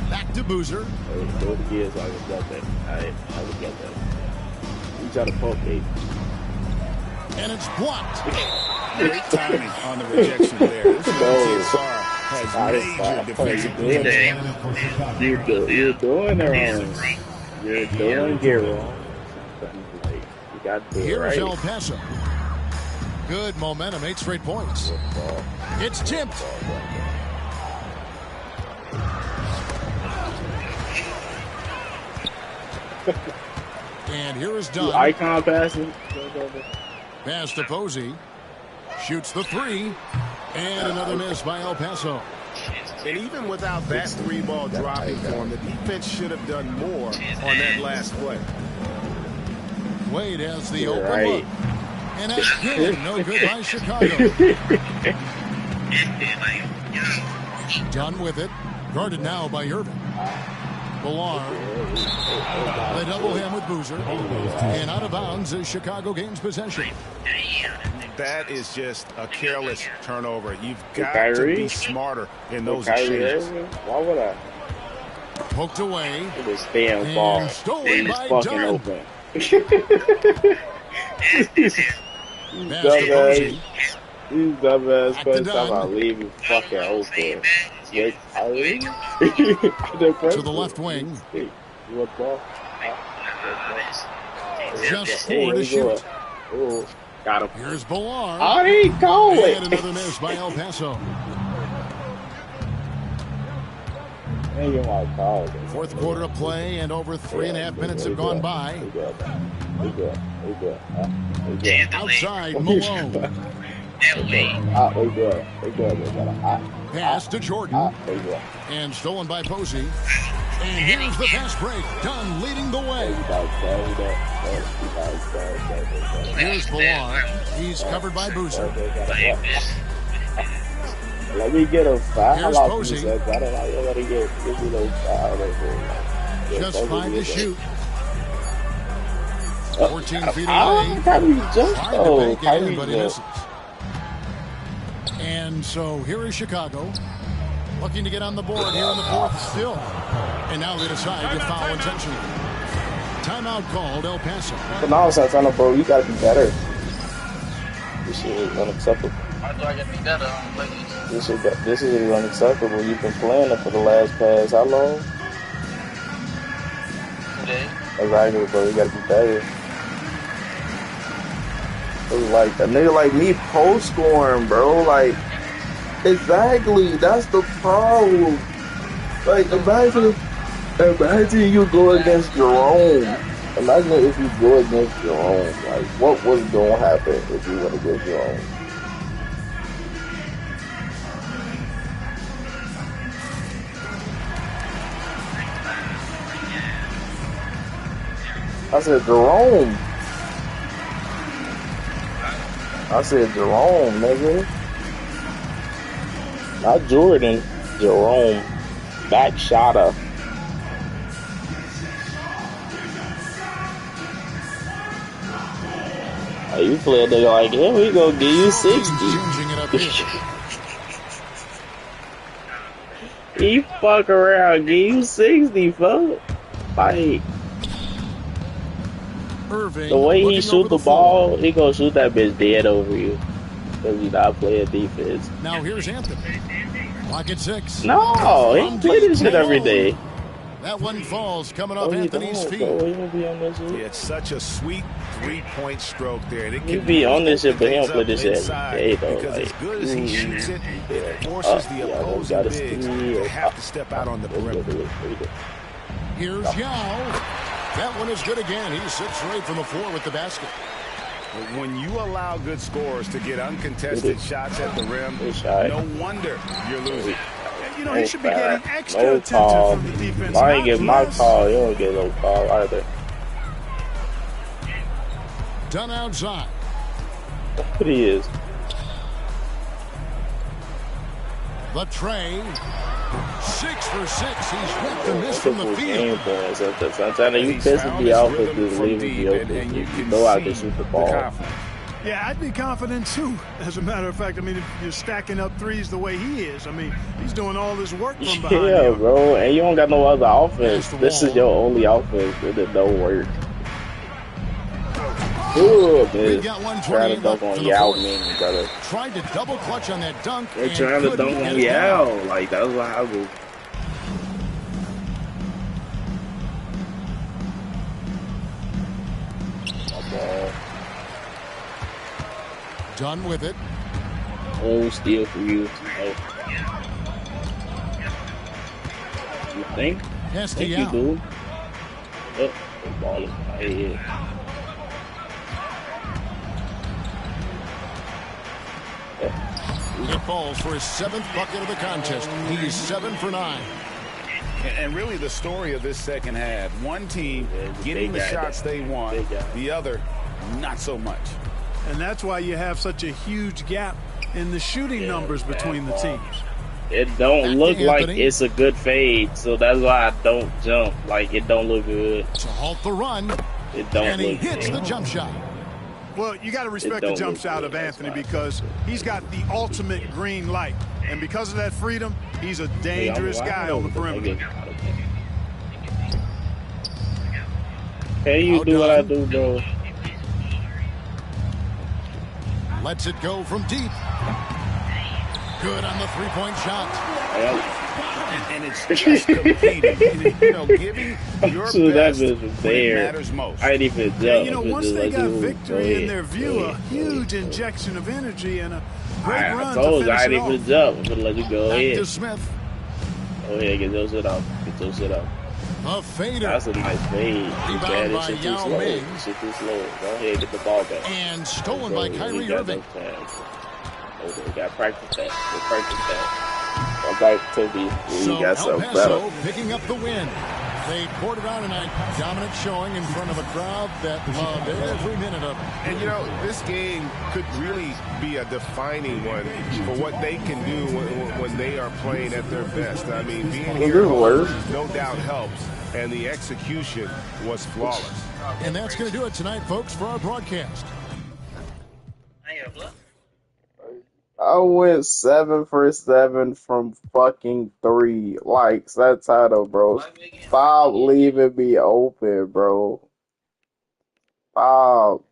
Back to Boozer. And it's blocked. Great timing on the rejection there. This has major defensive You're doing it wrong. You're doing it wrong. You got to do it right. Here's El Paso. Good momentum, 8 straight points. It's tipped. And here is Dunn. Icon passing. Pass to Posey. Shoots the 3. And another miss by El Paso. And even without that 3-ball dropping for him, the defense should have done more on that last play. Wade has the open look. And that's good. No good by Chicago. Done with it. Guarded now by Irving. Ballar. They double him with Boozer. And out of bounds as Chicago gains possession. That is just a careless turnover. You've got to be smarter in those exchanges. Why would I? Poked away. This damn ball. Stolen by fucking Dunn. open. Dumbass. These dumbass first time I leave you fucking open. To the left wing. Just 4 to shoot. Ooh, got him. Here's Ballar. Oh, he called it. And another miss by El Paso. Fourth quarter of play, and over 3.5 minutes have gone by. Outside, Malone. that way. They good. They got Pass to Jordan. They good. And stolen by Posey. And here's the fast break. Dunn leading the way. Here's Bilal. He's covered by Boozer. Let me get a foul. Here's Posey. I don't know what to get. Give me those foul. Just 5 to shoot. 14 feet away. Kyrie just Tried to bank it in, but he misses. And so here is Chicago. Looking to get on the board here in the fourth still. And now they decide to foul intentionally. Timeout called El Paso. But now, Santanaaaaa, bro, you gotta be better. This shit is unacceptable. How do I get to be better? This is unacceptable. You've been playing it for the last past how long? Today. Exactly, bro. You gotta be better. Like a nigga like me post scoring, bro. Like, exactly. That's the problem. Like, imagine you go against Jerome. Imagine if you go against Jerome. Like, what was gonna happen if you went against Jerome? I said Jerome. I said Jerome, nigga. Not Jordan. Jerome. Back shotter. Hey, you play a nigga like him, we gonna give you 60. He fuck around, give you 60, fuck. Like, the way he shoot the ball, he gonna shoot that bitch dead over you. Because he not playing defense. Now here's Anthony. Clock at 6. No, he play this shit every day. That one falls coming off Anthony's feet. It's such a sweet 3-point stroke there. And it He can be on this shit, but he don't play this shit inside every day, though. because Like, as good as he shoots it, it forces the opposing bigs to have to step out on the perimeter. Here's Yao. That one is good again. He's 6 straight from the floor with the basket. When you allow good scorers to get uncontested shots at the rim, no wonder you're losing. You know, he should be getting extra attention from the defense. I ain't get my call. You don't get no call either. Done outside. What he is. The tray. 6 for 6. He's hit the miss from the field. Santana, you pissing me off with this leaving me open. You know I can shoot the ball. Yeah, I'd be confident too. As a matter of fact, I mean, if you're stacking up threes the way he is, I mean, he's doing all this work from behind. Yeah, bro, and you don't got no other offense. This is your only offense. It don't work. Ooh, man. Trying to dunk on Yao, man, brother. Tried to double clutch on that dunk. They're trying to dunk on Yao. Like, that's what happened. Done with it. Oh, steal for you. You think? Yes, think you do. Oh, the ball is my head. It falls for his 7th bucket of the contest. He's 7 for 9. And really the story of this second half, one team getting the shots they want, the other not so much. And that's why you have such a huge gap in the shooting numbers between the teams. It don't look like it's a good fade, so that's why I don't jump. Like, it don't look good. To halt the run. It don't and look he hits good. the jump shot. Well, you got to respect the jump shot of Anthony because he's got the ultimate green light. And because of that freedom, he's a dangerous guy on the perimeter. Can you do what I do, bro? Lets it go from deep. Good on the 3-point shot. And it's just competing. You know, giving your best when it matters most. I didn't even jump. Yeah, you know, once they got victory in their view, a huge injection of energy and a great run to finish it off. I didn't even jump. I'm going to let you go ahead. To Smith. Go ahead, get those shit off. Get those shit off. A fader. That's a nice fade. Rebound by Yao Ming. Shit too slow. Go ahead, get the ball back. And stolen by Kyrie Irving. Oh, they got practice that. They practice that. Go back to the. So Got El so Paso better. picking up the win. They poured it on tonight. Dominant showing in front of a crowd that loved every minute of it. And, you know, this game could really be a defining one for what they can do when they are playing at their best. I mean, being here at home, no doubt helps, and the execution was flawless. And that's going to do it tonight, folks, for our broadcast. I went 7 for 7 from fucking 3. Like, that title, bro. Stop leaving me open, bro. Stop.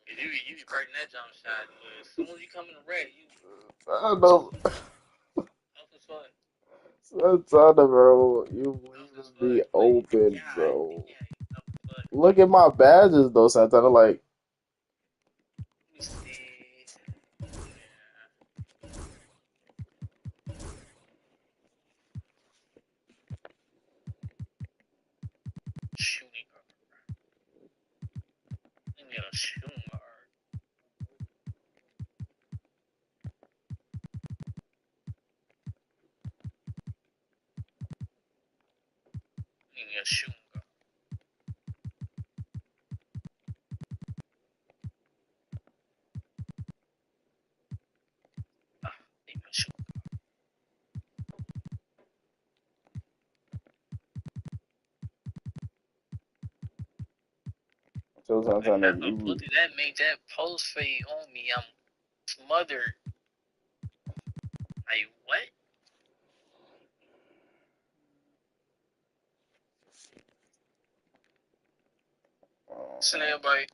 You be breaking that jump shot. As soon as you come in the red, you. I know. Santana, bro. You leaving me open, bro. Look at my badges, though, Santana. Like, Let me see. Shooting guard. Give me a shooting guard. Give me a shooting guard. Give me a shooting guard. so Santana, you. Look at that, make that post fade on me. I'm smothered. Like, what? Listen, everybody.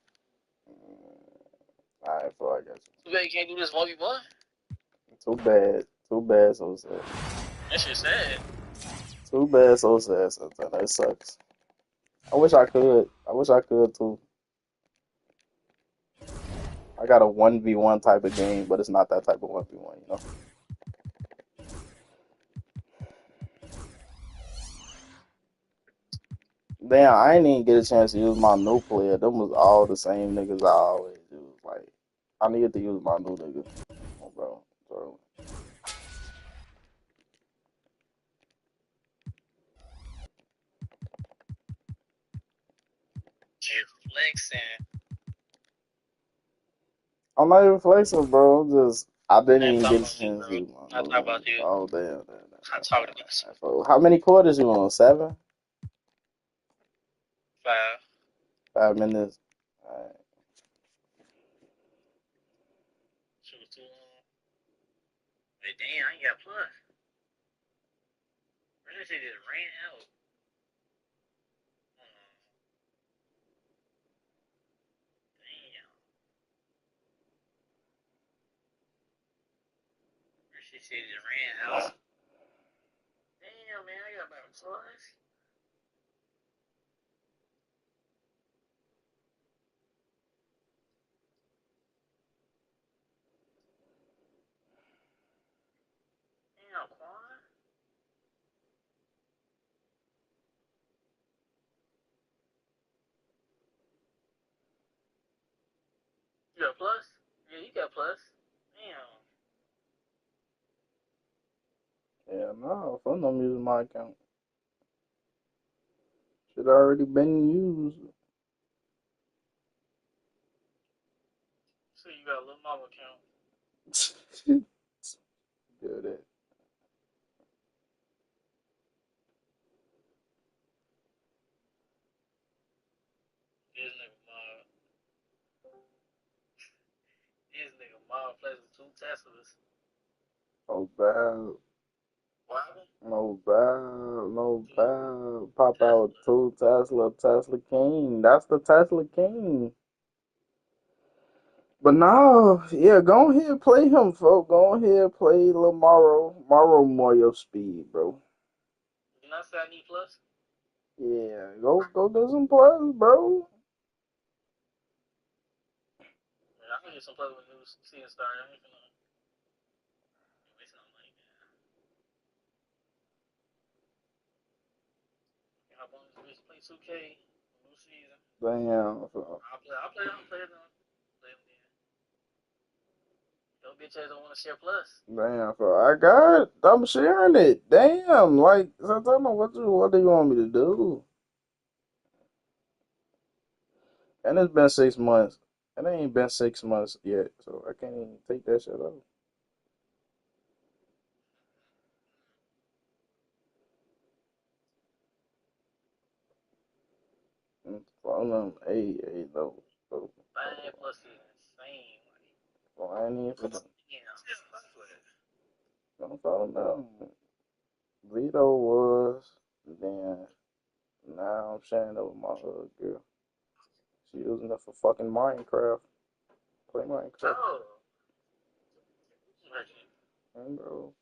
Alright, so I got Too bad you can't do this 1v1. you. Too bad. Too bad, so sad. That shit sad. Too bad, so sad, Santana. It sucks. I wish I could. I wish I could, too. I got a 1v1 type of game, but it's not that type of 1v1, you know? Damn, I ain't even get a chance to use my new player. Them was all the same niggas I always use. Like, I needed to use my new nigga. Oh, bro. So, You're flexing. I'm not even flexing, bro. I'm just, I didn't I'm even talking get a about you, chance to bro. use my I'm new talking nigga. about you. Oh, damn. I'm talking about you. So, how many quarters you on? 7? 5. 5 minutes? Alright. Shit was too long. Hey, damn, I ain't got plus. Where did they just ran out? Damn. Where she said just ran out? Damn, man, I got about plus. Damn, Quan. You got plus? Yeah, you got plus. Damn. Yeah, no, fun I'm using my account. Should already been used. So you got a little mama account. Good it. This nigga mob. This nigga mob plays with 2 Teslas. No bad. What happened? No bad. No bad. Pop out 2 Tesla King. That's the Tesla King. But no, yeah, go ahead play him, folks. Go ahead play Lamaro. Morrow more your speed, bro. Did I say I need plus? Yeah, go do some plays, bro. Yeah, I can get some plus when new season started. I ain't finna waste no money, man. Hop on this bitch, play 2K, new season. Damn. I'll play them then. bitch ass don't want to share plus. Damn, I'm sharing it. Damn, like, Santana, what do you want me to do? And it's been 6 months. And it ain't been 6 months yet, so I can't even take that shit off. Phone them, hey, no. 5 plus is insane. Well, I ain't even for them. Yeah. Don't phone them. Vito was, then now I'm sharing it with my other girl. She using it for fucking Minecraft. Play Minecraft. Oh. And bro.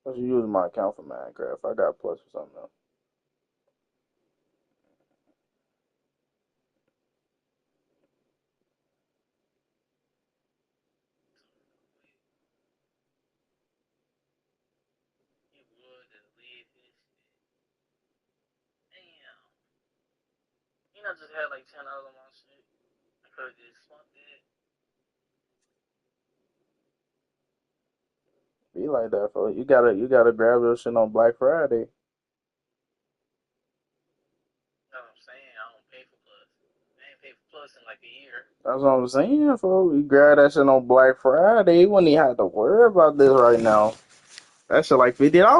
I should use my account for Minecraft. I got plus for something else. He would just leave his shit. Damn. You know, just had like $10 on my shit. I could have just swapped it. Be like that, folks. You gotta grab your shit on Black Friday. You know what I'm saying? I don't pay for plus. I ain't paid for plus in like a year. That's what I'm saying, folks. You grab that shit on Black Friday. You wouldn't even have to worry about this right now. That shit like $50. I get that shit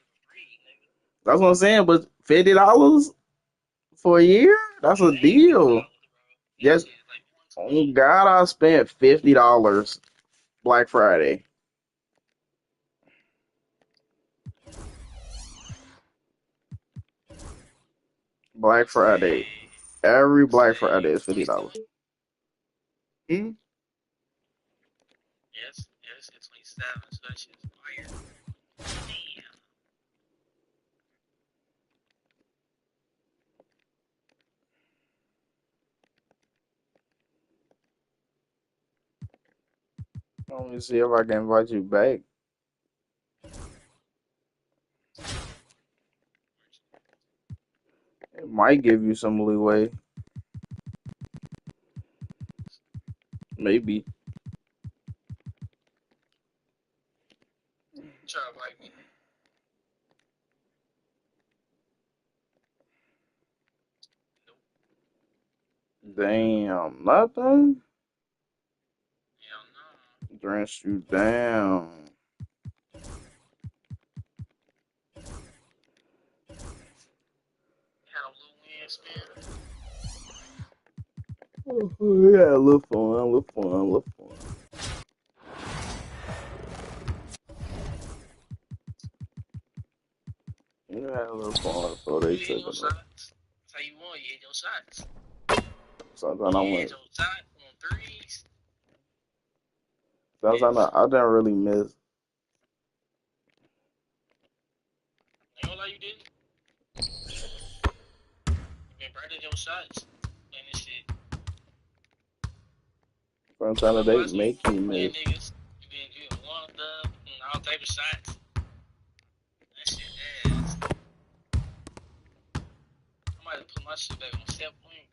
for free, nigga. That's what I'm saying, but $50 for a year? That's a deal. Yes. Oh God, I spent $50 Black Friday. Black Friday. Every Black Friday is $50. Hmm? Yes, it's 27, so that shit is fire. Damn. Let me see if I can invite you back. It might give you some leeway. Maybe. Try to bite me. Nope. Damn, nothing? Hell no. Drenched you down. Had a little wind spin. Yeah, a little fun. You had a little fun before they You hit took your it. shots. That's how you want. You hit your shots. Sometimes I You went. hit your shot on threes. Sometimes I didn't really miss. I ain't gonna lie, you didn't. You been burning your shots. Playing this shit. Sometimes they make me miss. Niggas. You been getting warmed up and all type of shots. That shit ass. I might have put my shit back on 7 point.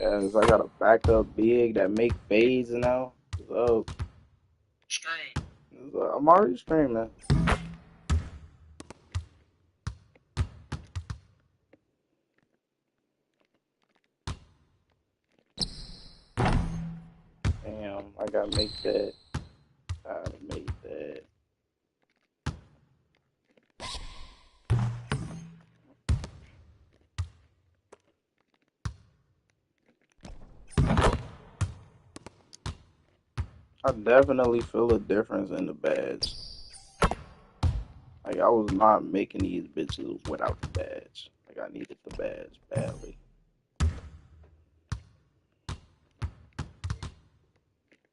Yes, I got a backup big that make fades now. So Stream. I'm already streaming. Damn, I gotta make that. I definitely feel a difference in the badge. Like, I was not making these bitches without the badge. Like, I needed the badge badly.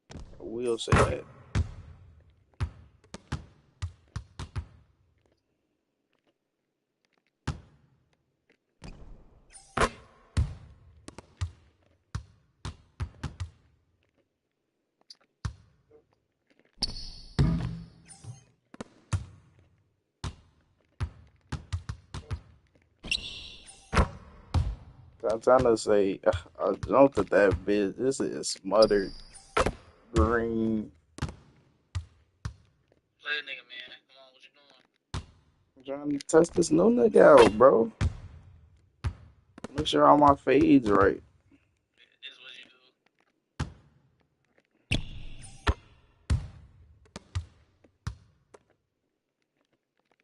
I will say that. Santanaaaaa say, I jumped at that bitch. This is smothered green. Play a nigga, man. Come on, what you doing? I'm trying to test this new nigga out, bro. Make sure all my fades right. This is what you do.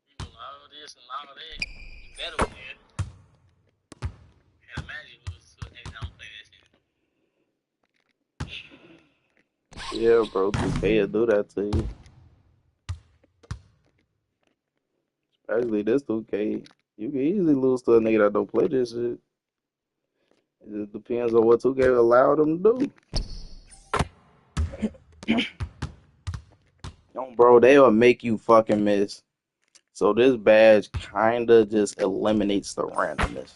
You do all this and all that. You better win. Can't imagine you lose to a nigga that don't play that shit. Yeah, bro. 2K will do that to you. Especially this 2K. You can easily lose to a nigga that don't play this shit. It just depends on what 2K allow them to do. No, bro, they'll make you fucking miss. So this badge kinda just eliminates the randomness.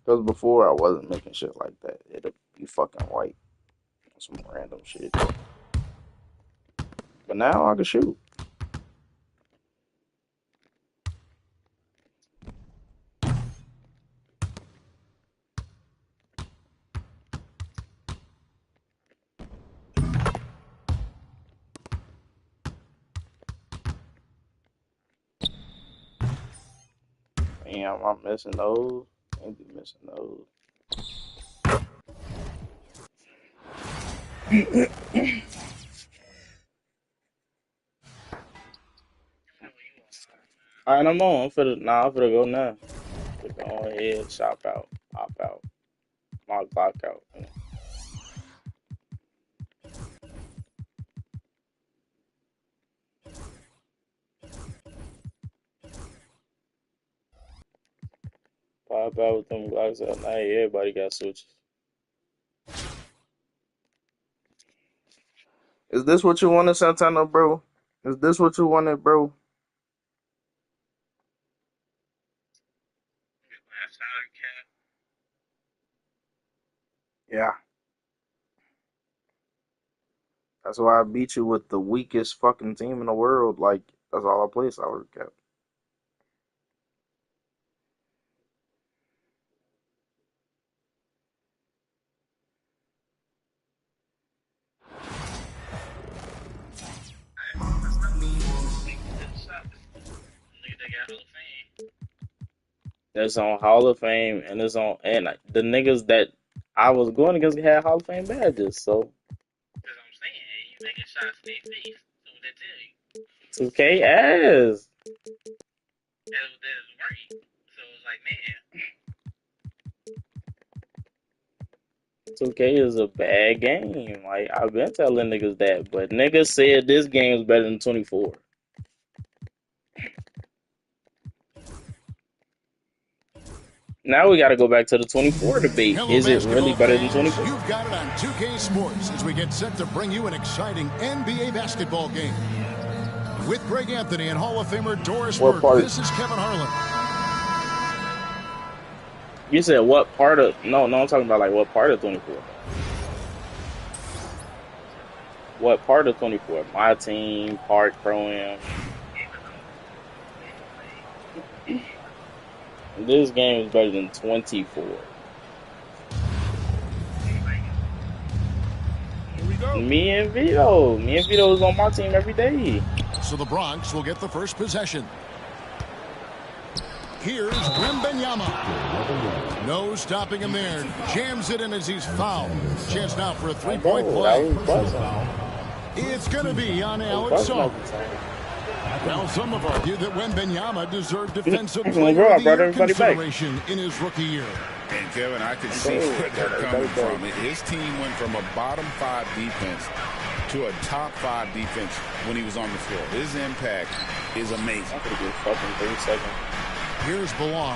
Because before I wasn't making shit like that. It'd be fucking white. Some random shit. But now I can shoot. Damn, I'm missing those. Ain't be missing those. Alright, I'm on. I'm finna go now. Go ahead, shop out, hop out, my clock out. Pop out with them Glocks out. Now everybody got switches. Is this what you wanted, Santana, bro? Is this what you wanted, bro? Yeah. That's why I beat you with the weakest fucking team in the world. Like, that's all I play, salary cap. That's on Hall of Fame, and it's on, and the niggas that I was going against had Hall of Fame badges, so. That's what I'm saying. You making shots in their face. So what that tell you? 2K ass. That was right. So it's like, man. 2K is a bad game. Like, I've been telling niggas that, but niggas said this game is better than 24. Now we got to go back to the 24 debate. Hello, is it really better than 24? You've got it on 2K Sports as we get set to bring you an exciting NBA basketball game. With Greg Anthony and Hall of Famer Doris Burke, this is Kevin Harlan. You said what part of... No, I'm talking about like what part of 24. What part of 24? My team, Park, Pro-Am. This game is better than 24. Here we go. Me and Vito is on my team every day. So the Bronx will get the first possession. Here's Wembanyama. No stopping him there. Jams it in as he's fouled. Chance now for a three-point play. It's going to be on Alex Sarr. Now, some have argued that Wembanyama deserved defensive player of the year consideration in his rookie year. And Kevin, I can see where they're coming from. His team went from a bottom 5 defense to a top 5 defense when he was on the floor. His impact is amazing. Here's Bilal.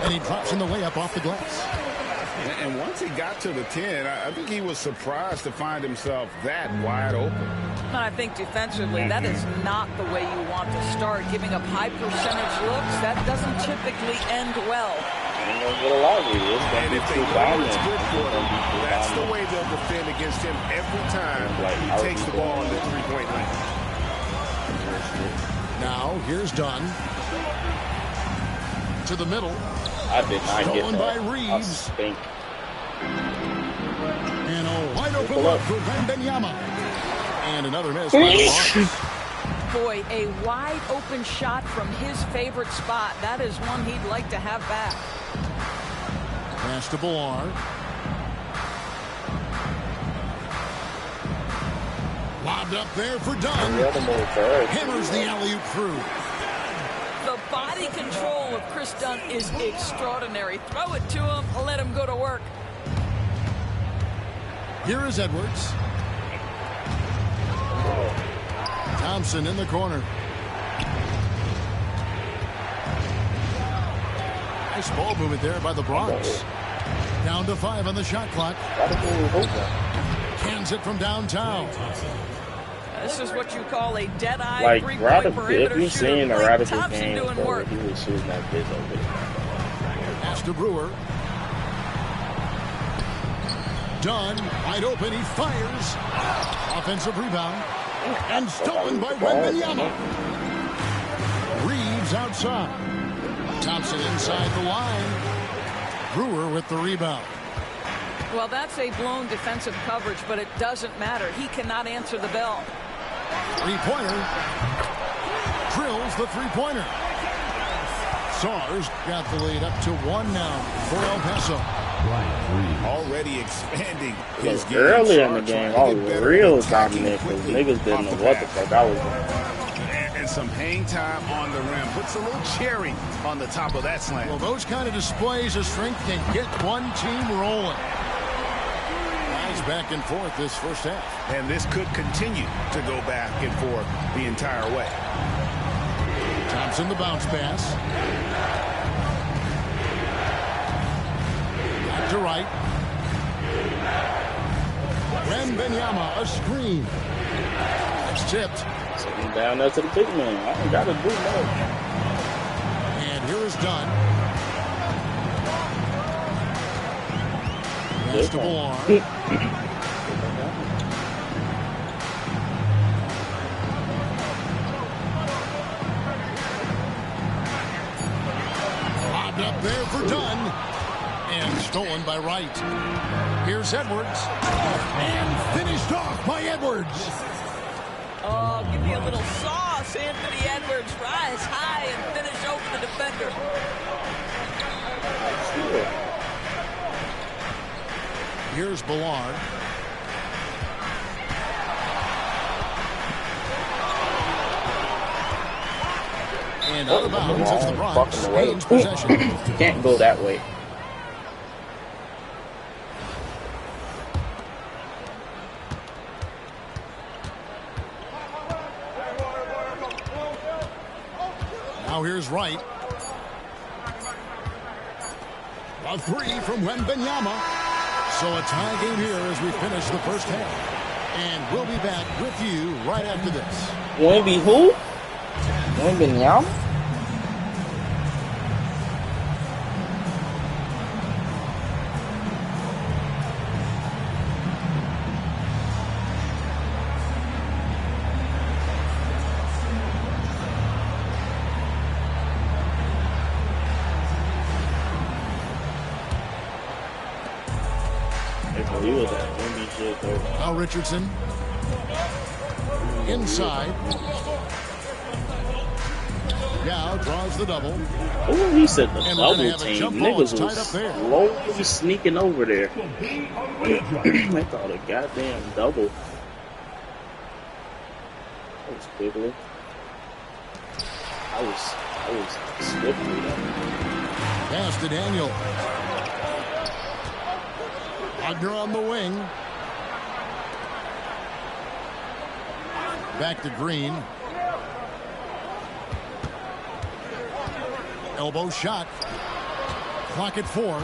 And he drops in the layup off the glass. And once he got to the 10, I think he was surprised to find himself that wide open. And I think defensively, that is not the way you want to start. Giving up high percentage looks, that doesn't typically end well. And if they know it's good for them, that's the way they'll defend against him every time he takes the ball in the three-point line. Now, here's Dunn. To the middle. I did not get Stolen by that. Reeves. And a wide open look for Wembanyama. And another miss by the Hawks. Boy, a wide open shot from his favorite spot. That is one he'd like to have back. Pass to Ballard. Lobbed up there for Dunn. Hammers the alley-oop through. The body control of Chris Dunn is extraordinary. Throw it to him, let him go to work. Here is Edwards. Thompson in the corner. Nice ball movement there by the Bronx. Down to 5 on the shot clock. Cans it from downtown. This is what you call a dead-eye like, three-point perimeter if you shooter. seen a Blake Radicals Thompson game, doing work. he was shooting like this over there. Pass to Brewer. Dunn, wide open, he fires. Offensive rebound. And stolen by Wembanyama. Reeves outside. Thompson inside the line. Brewer with the rebound. Well, that's a blown defensive coverage, but it doesn't matter. He cannot answer the bell. Three-pointer. Drills the three-pointer. Sars got the lead up to 1 now for El Paso. Already expanding his game. Earlier in the game, I was real dominant because niggas didn't know what the fuck I was doing. And some hang time on the rim. Puts a little cherry on the top of that slam. Well, those kind of displays of strength can get one team rolling. Nice back and forth this first half. And this could continue to go back and forth the entire way. Thompson the bounce pass. Back to right. Wembanyama a screen. It's tipped. Sitting down there to the big man. I ain't got to do more. And here is Dunn. Pass to Ballard. Lobbed up there for Dunn. And stolen by Wright. Here's Edwards. And finished off by Edwards. Oh, give me a little sauce, Anthony Edwards. Rise high and finish over the defender. Here's Ballard. And out of bounds as the Bronx gains possession. Can't go that way. Now here's Wright. A three from Wembanyama. So a tie game here as we finish the first half. And we'll be back with you right after this. Wemby who? Wembanyama? Now Richardson. Inside. Now draws the double. Oh, he said the And double have a team. jump ball Niggas tied was up there. slowly sneaking over there. They thought a goddamn double. That was quickly. I was swiftly. Pass to Daniel. Wagner on the wing. Back to Green. Elbow shot. Clock at 4.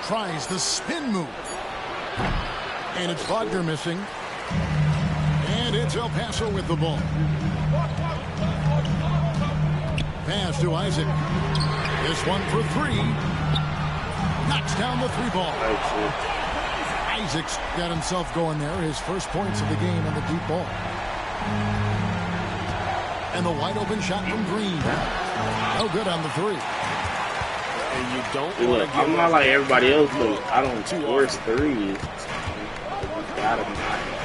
Tries the spin move. And it's Wagner missing. And it's El Paso with the ball. Pass to Isaac. This one for 3. Knocks down the 3-ball. Isaac's got himself going there. His first points of the game on the deep ball. And the wide open shot from Green. No good on the three. And you don't Look, I'm not like everybody else, but I don't force threes. I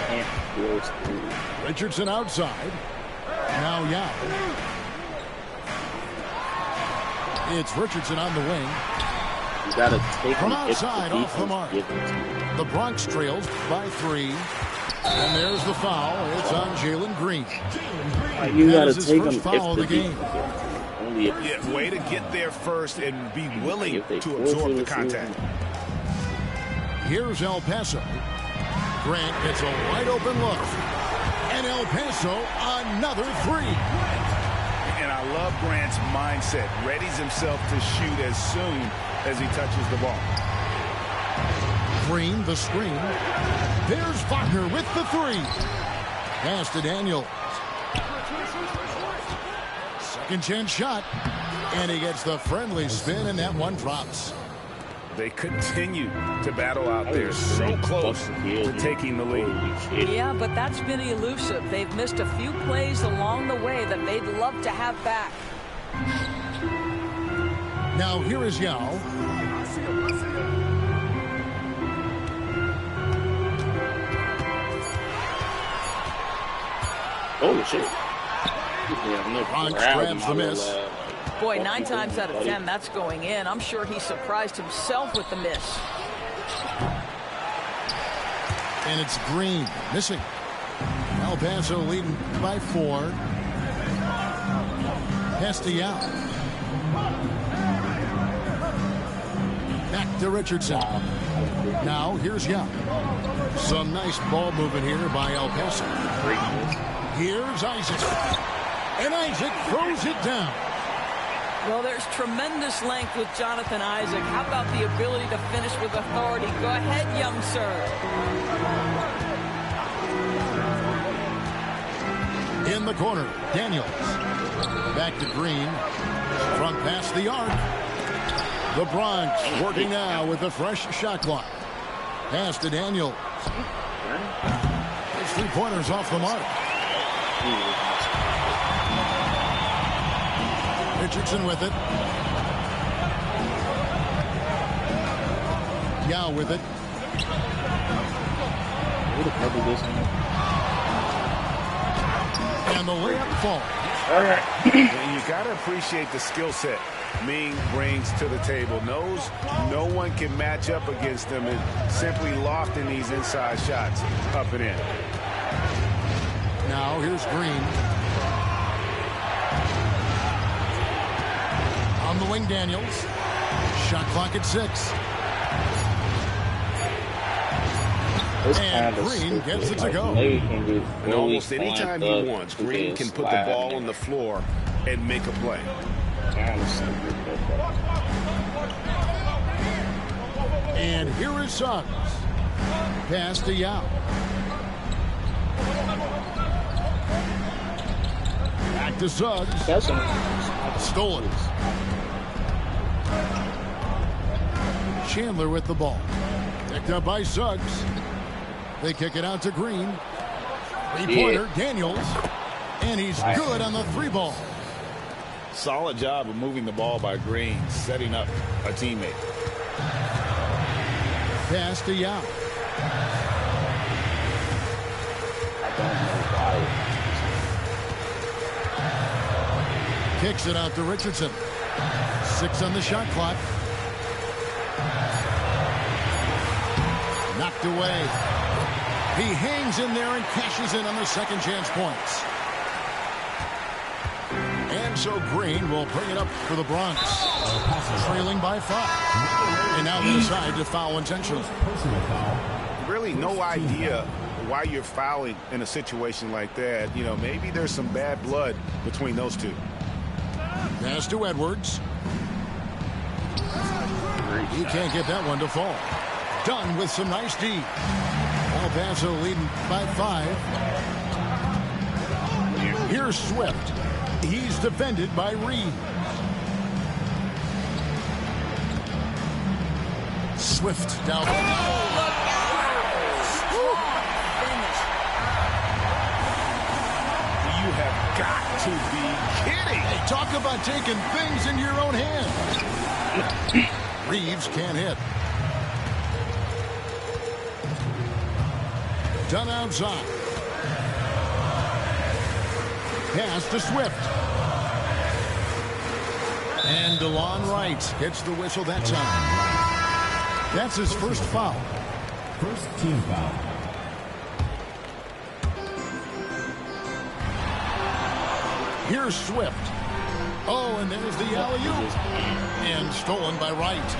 can't force threes. Richardson outside. Now Yao. It's Richardson on the wing. You gotta take from outside off the mark. The Bronx trails by 3. And there's the foul. It's on Jalen Green. You gotta take his first foul of the game. Yeah, way to get there first and be willing to absorb the contact. Here's El Paso. Grant gets a wide open look. And El Paso another 3. And I love Grant's mindset. Readies himself to shoot as soon as he touches the ball. Green, the screen. There's Wagner with the 3. Pass to Daniel. Second chance shot. And he gets the friendly spin, and that one drops. They continue to battle out there, so close to taking the lead. Yeah, but that's been elusive. They've missed a few plays along the way that they'd love to have back. Now here is Yao. Holy shit. Bronx grabs the miss. Boy, 9 times out of 10, that's going in. I'm sure he surprised himself with the miss. And it's Green missing. El Paso leading by 4. Pass to Yao. Back to Richardson. Now here's Yao. Some nice ball movement here by El Paso. Here's Isaac. And Isaac throws it down. Well, there's tremendous length with Jonathan Isaac. How about the ability to finish with authority? Go ahead, young sir. In the corner, Daniels. Back to Green. Front past the arc. The Bronx working now with a fresh shot clock. Pass to Daniels. His 3-pointers off the mark. Richardson with it. Yao with it. And the layup falls. All right. And you got to appreciate the skill set Ming brings to the table. Knows no one can match up against him and simply lofting these inside shots up and in. Now here's Green. On the wing, Daniels. Shot clock at 6. And Green gets it to go. And almost any time he wants, Green can put the ball on the floor and make a play. And here is Suggs. Pass to Yao. Back to Suggs. Stolen. Chandler with the ball. Picked up by Suggs. They kick it out to Green. 3-pointer, Daniels. And he's good on the 3-ball. Solid job of moving the ball by Green, setting up a teammate. Pass to Yao. Kicks it out to Richardson. 6 on the shot clock. Knocked away. He hangs in there and cashes in on the second chance points. And so Green will bring it up for the Bronx. Trailing by 5. And now they decide to foul intentionally. Really no idea why you're fouling in a situation like that. You know, maybe there's some bad blood between those two. Pass to Edwards. He can't get that one to fall. Done with some nice D. El Paso leading by 5. Here's Swift. He's defended by Reed. Swift down. You have got to be kidding. Hey, talk about taking things into your own hands. Reeves can't hit. Done outside. Pass to Swift. And DeLon Wright hits the whistle that time. That's his first foul. First team foul. Here's Swift. Oh, and there's the alley-oop. And stolen by Wright.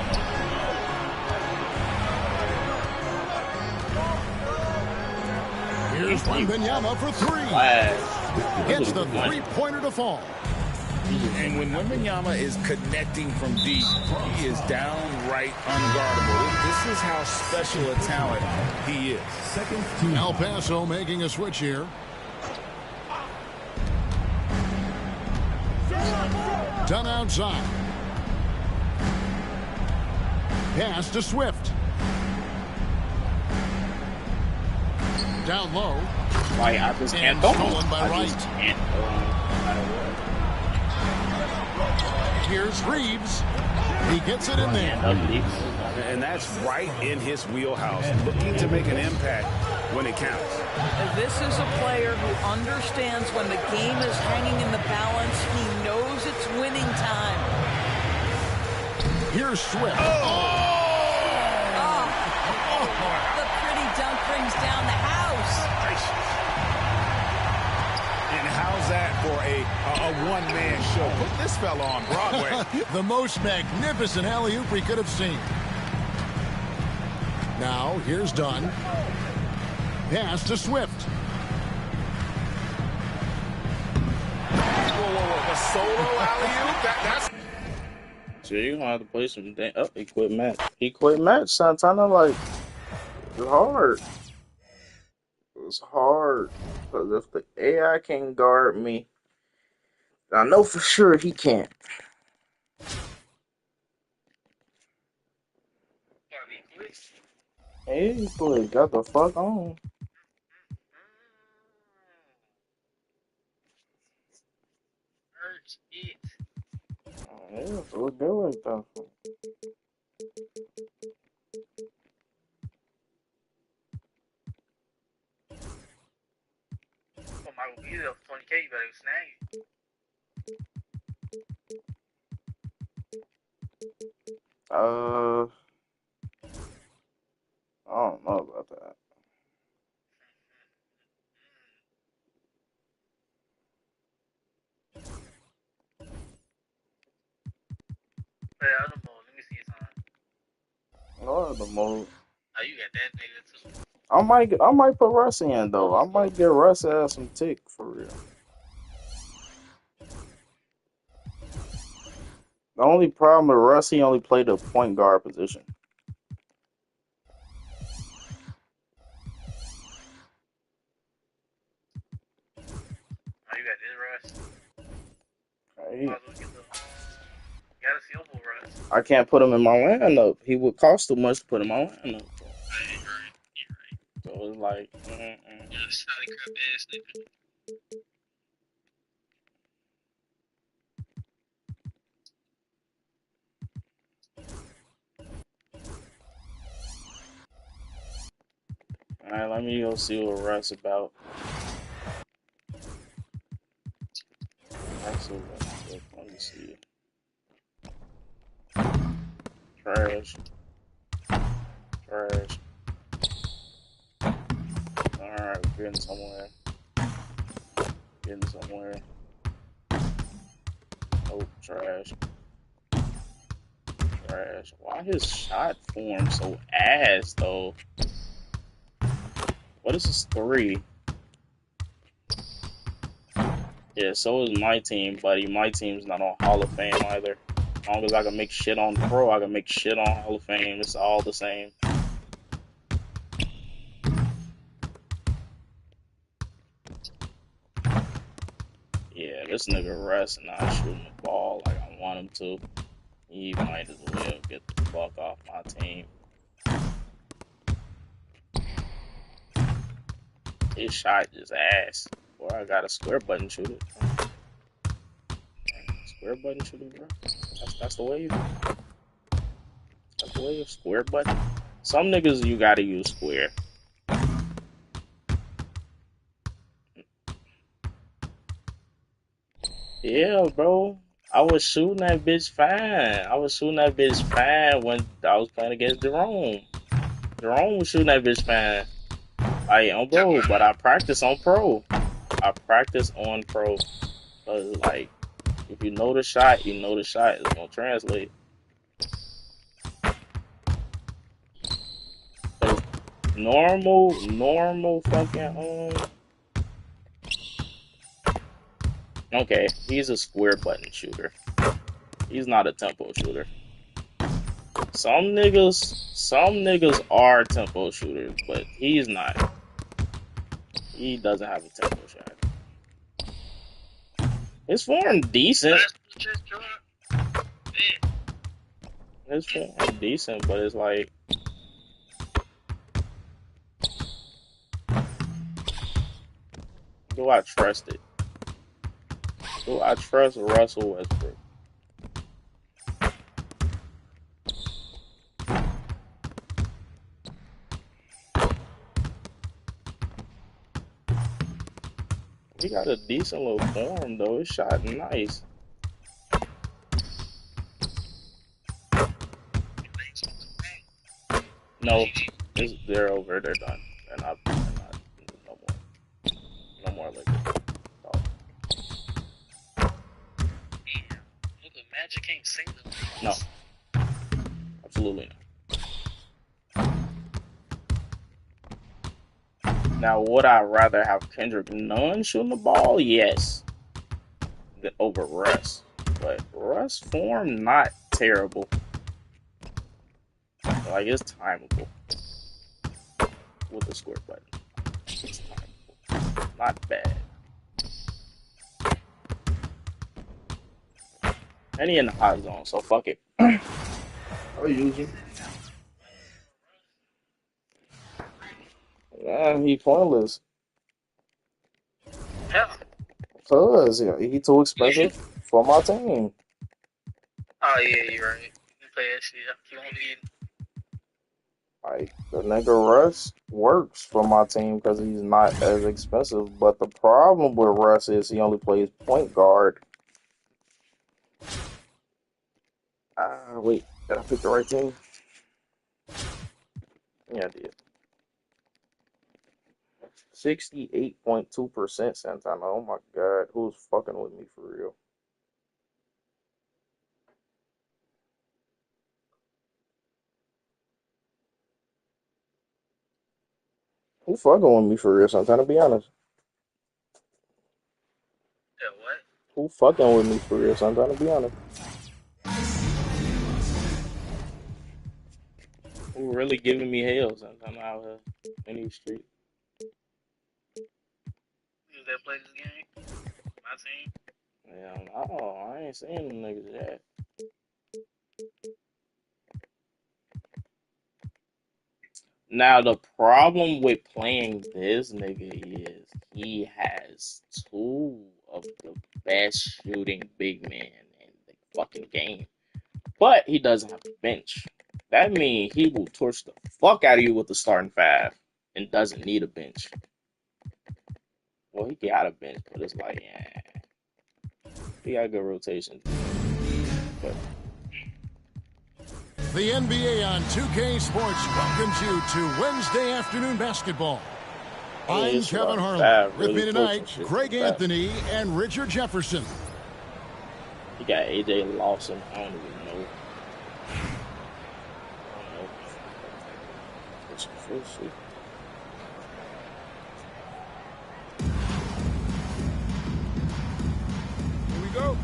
Here's Wembanyama for three. Gets the three-pointer to fall. And when Wembanyama is connecting from deep, he is downright unguardable. This is how special a talent he is. El Paso making a switch here. Done outside. Pass to Swift. Down low. Like, I just can't And go. stolen by I Wright. just can't go no matter what. Here's Reeves. He gets it in there. And that's right in his wheelhouse, looking to make an impact when it counts. This is a player who understands when the game is hanging in the balance. He knows it's winning time. Here's Swift. The pretty dunk brings down the house. And how's that for a one-man show? Put this fella on Broadway. The most magnificent alley-oop we could have seen. Now, here's Dunn. Pass to Swift. A solo alley-oop? That's... So you're gonna have to play some damn. Oh, he quit match. He quit match. Santana, like, it's hard. It's hard. Because if the AI can guard me, I know for sure he can't. Hey, boy, got the fuck on. Yeah, that's what we're doing stuff. My video 20K, you better snag it. I don't know about that. Hey, I don't know. Let me see something. No, the mode. Oh, you got that nigga too. I might put Russ in though. I might get Russ to have some tick for real. The only problem with Russ, he only played the point guard position. Oh, you got this, Russ? Hey, Might as well get the... You gotta see Opal Russ. I can't put him in my lineup. He would cost too much to put in my lineup. You're right. So it's like, You're a solid crap ass nigga. Alright, let me go see what Russ about. Let me see. Trash. Alright, we're getting somewhere. Oh, trash. Why his shot form so ass though? What is this 3? Yeah, so is my team, buddy. My team's not on Hall of Fame either. As long as I can make shit on Pro, I can make shit on Hall of Fame. It's all the same. Yeah, this nigga Russ not shooting the ball like I want him to. He might as well get the fuck off my team. His shot is ass. Boy, I got a square button shooter. Square button shooter, bro. That's the wave. That's the wave. Square button. Some niggas you gotta use square. Yeah, bro. I was shooting that bitch fine. I was shooting that bitch fine when I was playing against Jerome. Jerome was shooting that bitch fine. Like, on bro, but I practice on pro. I practice on pro. Like, if you know the shot, you know the shot is gonna translate. Cause normal fucking okay, he's a square button shooter. He's not a tempo shooter. Some niggas are tempo shooters, but he's not. He doesn't have a tempo shot. His form decent. His form decent, but it's like do I trust it? Do I trust Russell Westbrook? He got a decent little form though. His shot nice. No, they're over. They're done. They're not no more. No more Lakers. Oh. Magic can't sing them. No. Absolutely not. Now, would I rather have Kendrick Nunn shooting the ball? Yes. Over Russ. But Russ' form, not terrible. Like, it's timeable. With the square button. It's timeable. Not bad. And he in the hot zone, so fuck it. I'll use him. Yeah, he pointless. Yeah. Cause he too expensive for my team. Oh yeah, you're right. You play that shit. You won't need. Like the nigga Russ works for my team because he's not as expensive. But the problem with Russ is he only plays point guard. Wait, did I pick the right team? Yeah, I did. 68.2% Santana. Oh my god, who's fucking with me for real? Who fucking with me for real, Santana? Be honest. Yeah, what? Who fucking with me for real, Santana? Be honest. Who really giving me hell, Santana, out here in these streets? Who's that play this game? My team. Yeah, no, I ain't seen them niggas yet. Now, the problem with playing this nigga is he has two of the best shooting big men in the fucking game. But he doesn't have a bench. That means he will torch the fuck out of you with the starting five and doesn't need a bench. Well, he got a bench, but it's like, yeah. He got good rotation. But the NBA on 2K Sports welcomes you to Wednesday afternoon basketball. I'm Kevin Harlan. With me tonight, Greg Anthony and Richard Jefferson. He got AJ Lawson. I don't even know. What's the first shit? Here we go.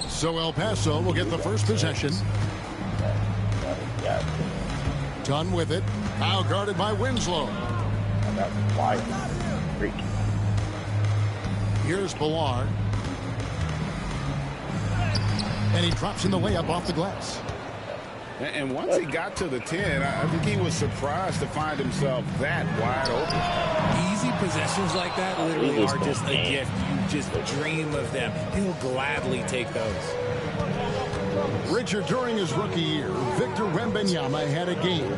So El Paso will get the first possession. Done with it. Now guarded by Winslow. Here's Ballard. And he drops in the layup off the glass. And once he got to the 10, I think he was surprised to find himself that wide open. Easy possessions like that literally are just a gift. You just dream of them. He'll gladly take those. Richard, during his rookie year, Victor Wembanyama had a game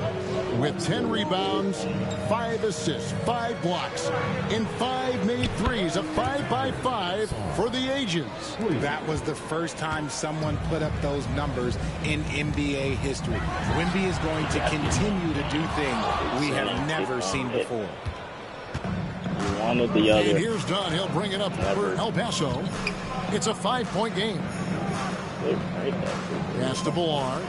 with 10 rebounds, 5 assists, 5 blocks, and 5 made threes, a 5-by-5 for the ages. That was the first time someone put up those numbers in NBA history. Wemby is going to continue to do things we have never seen before. One or the other. And here's Dunn. He'll bring it up for El Paso. It's a 5-point game. Pass to Ballard.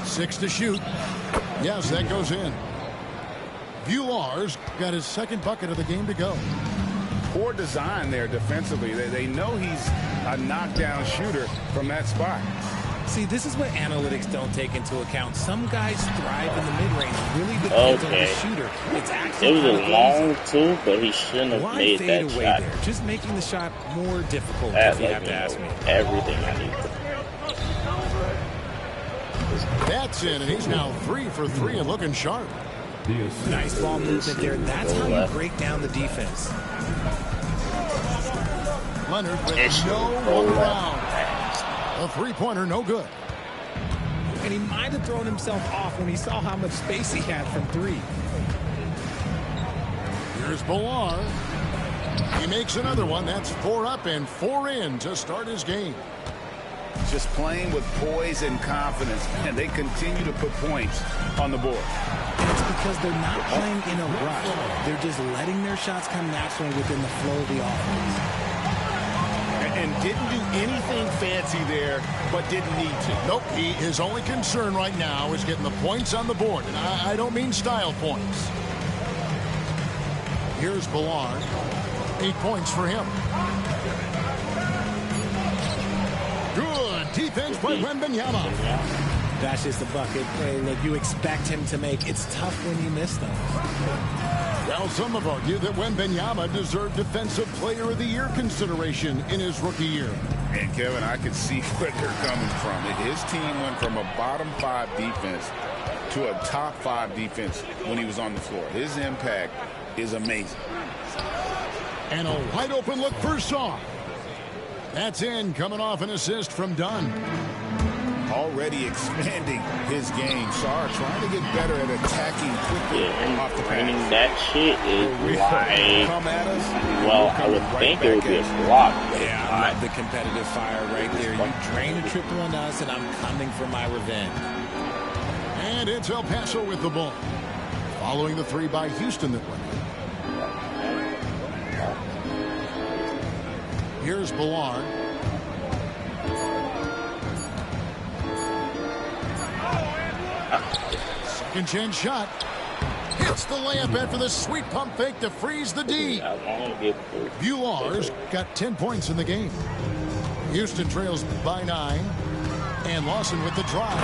Six to shoot. Yes, that goes in. Bular's got his second bucket of the game to go. Poor design there defensively. They know he's a knockdown shooter from that spot. See, this is what analytics don't take into account. Some guys thrive in the mid-range. Really depends on the shooter. It's actually it was a long two, but he shouldn't have made that away shot. There? Just making the shot more difficult, That if you have to ask me. Everything I need. That's in, and he's now 3 for 3 and looking sharp. Nice ball movement there. That's how you break down the defense. Leonard with no one around. A three-pointer, no good. And he might have thrown himself off when he saw how much space he had from 3. Here's Ballard. He makes another one. That's 4 up and 4 in to start his game. Just playing with poise and confidence, and they continue to put points on the board. It's because they're not playing in a rush. They're just letting their shots come naturally within the flow of the offense. And didn't do anything fancy there, but didn't need to. Nope, his only concern right now is getting the points on the board. And I don't mean style points. Here's Ballard. 8 points for him. Good defense by Wembanyama. That's just a bucket play that you expect him to make. It's tough when you miss them. Well, some have argued that Wembanyama deserved Defensive Player of the Year consideration in his rookie year. And, Kevin, I could see where they're coming from. His team went from a bottom 5 defense to a top 5 defense when he was on the floor. His impact is amazing. And a wide open look for Saw. That's in, coming off an assist from Dunn. Already expanding his game. Sarr trying to get better at attacking quickly off the pass. That shit is like, come at us. Well, I would think it would be a block. Yeah, I love the competitive fire right there. You drain a triple on us, and I'm coming for my revenge. And it's El Paso with the ball. Following the 3 by Houston that went in. Here's Ballard. Second chance shot. Hits the layup after the sweet pump fake to freeze the D. Bular's got 10 points in the game. Houston trails by 9. And Lawson with the drive.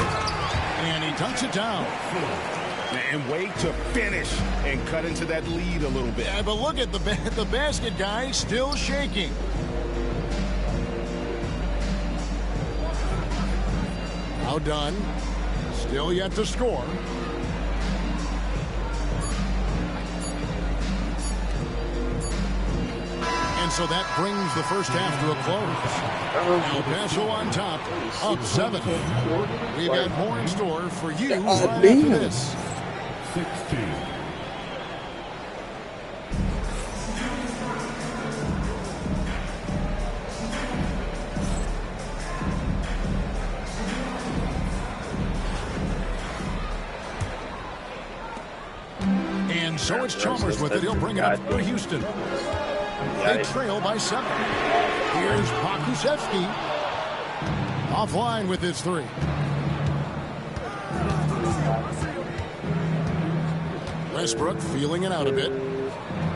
And he dunks it down. And wait to finish and cut into that lead a little bit. Yeah, but look at the basket guy still shaking. Now done. Still yet to score. And so that brings the first half to a close. El Paso on top, up 7. We've got more in store for you right after this. 16. And so it's Chalmers with it. He'll bring it up for Houston. They trail by 7. Here's Pokusevski. Offline with his 3. Westbrook feeling it out a bit.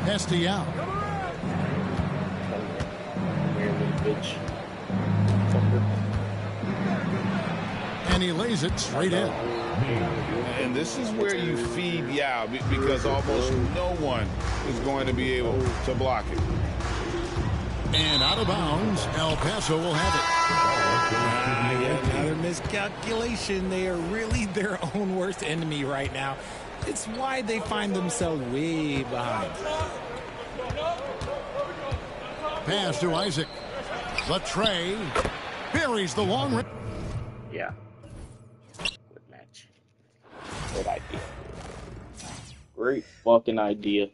Hesty out. And he lays it straight in. And this is where you feed Yao because almost no one is going to be able to block it. And out of bounds, El Paso will have it. Another miscalculation. They are really their own worst enemy right now. It's why they find themselves way behind. Pass to Isaac. Latre buries the long range. Yeah. Good match. Good idea. Great fucking idea.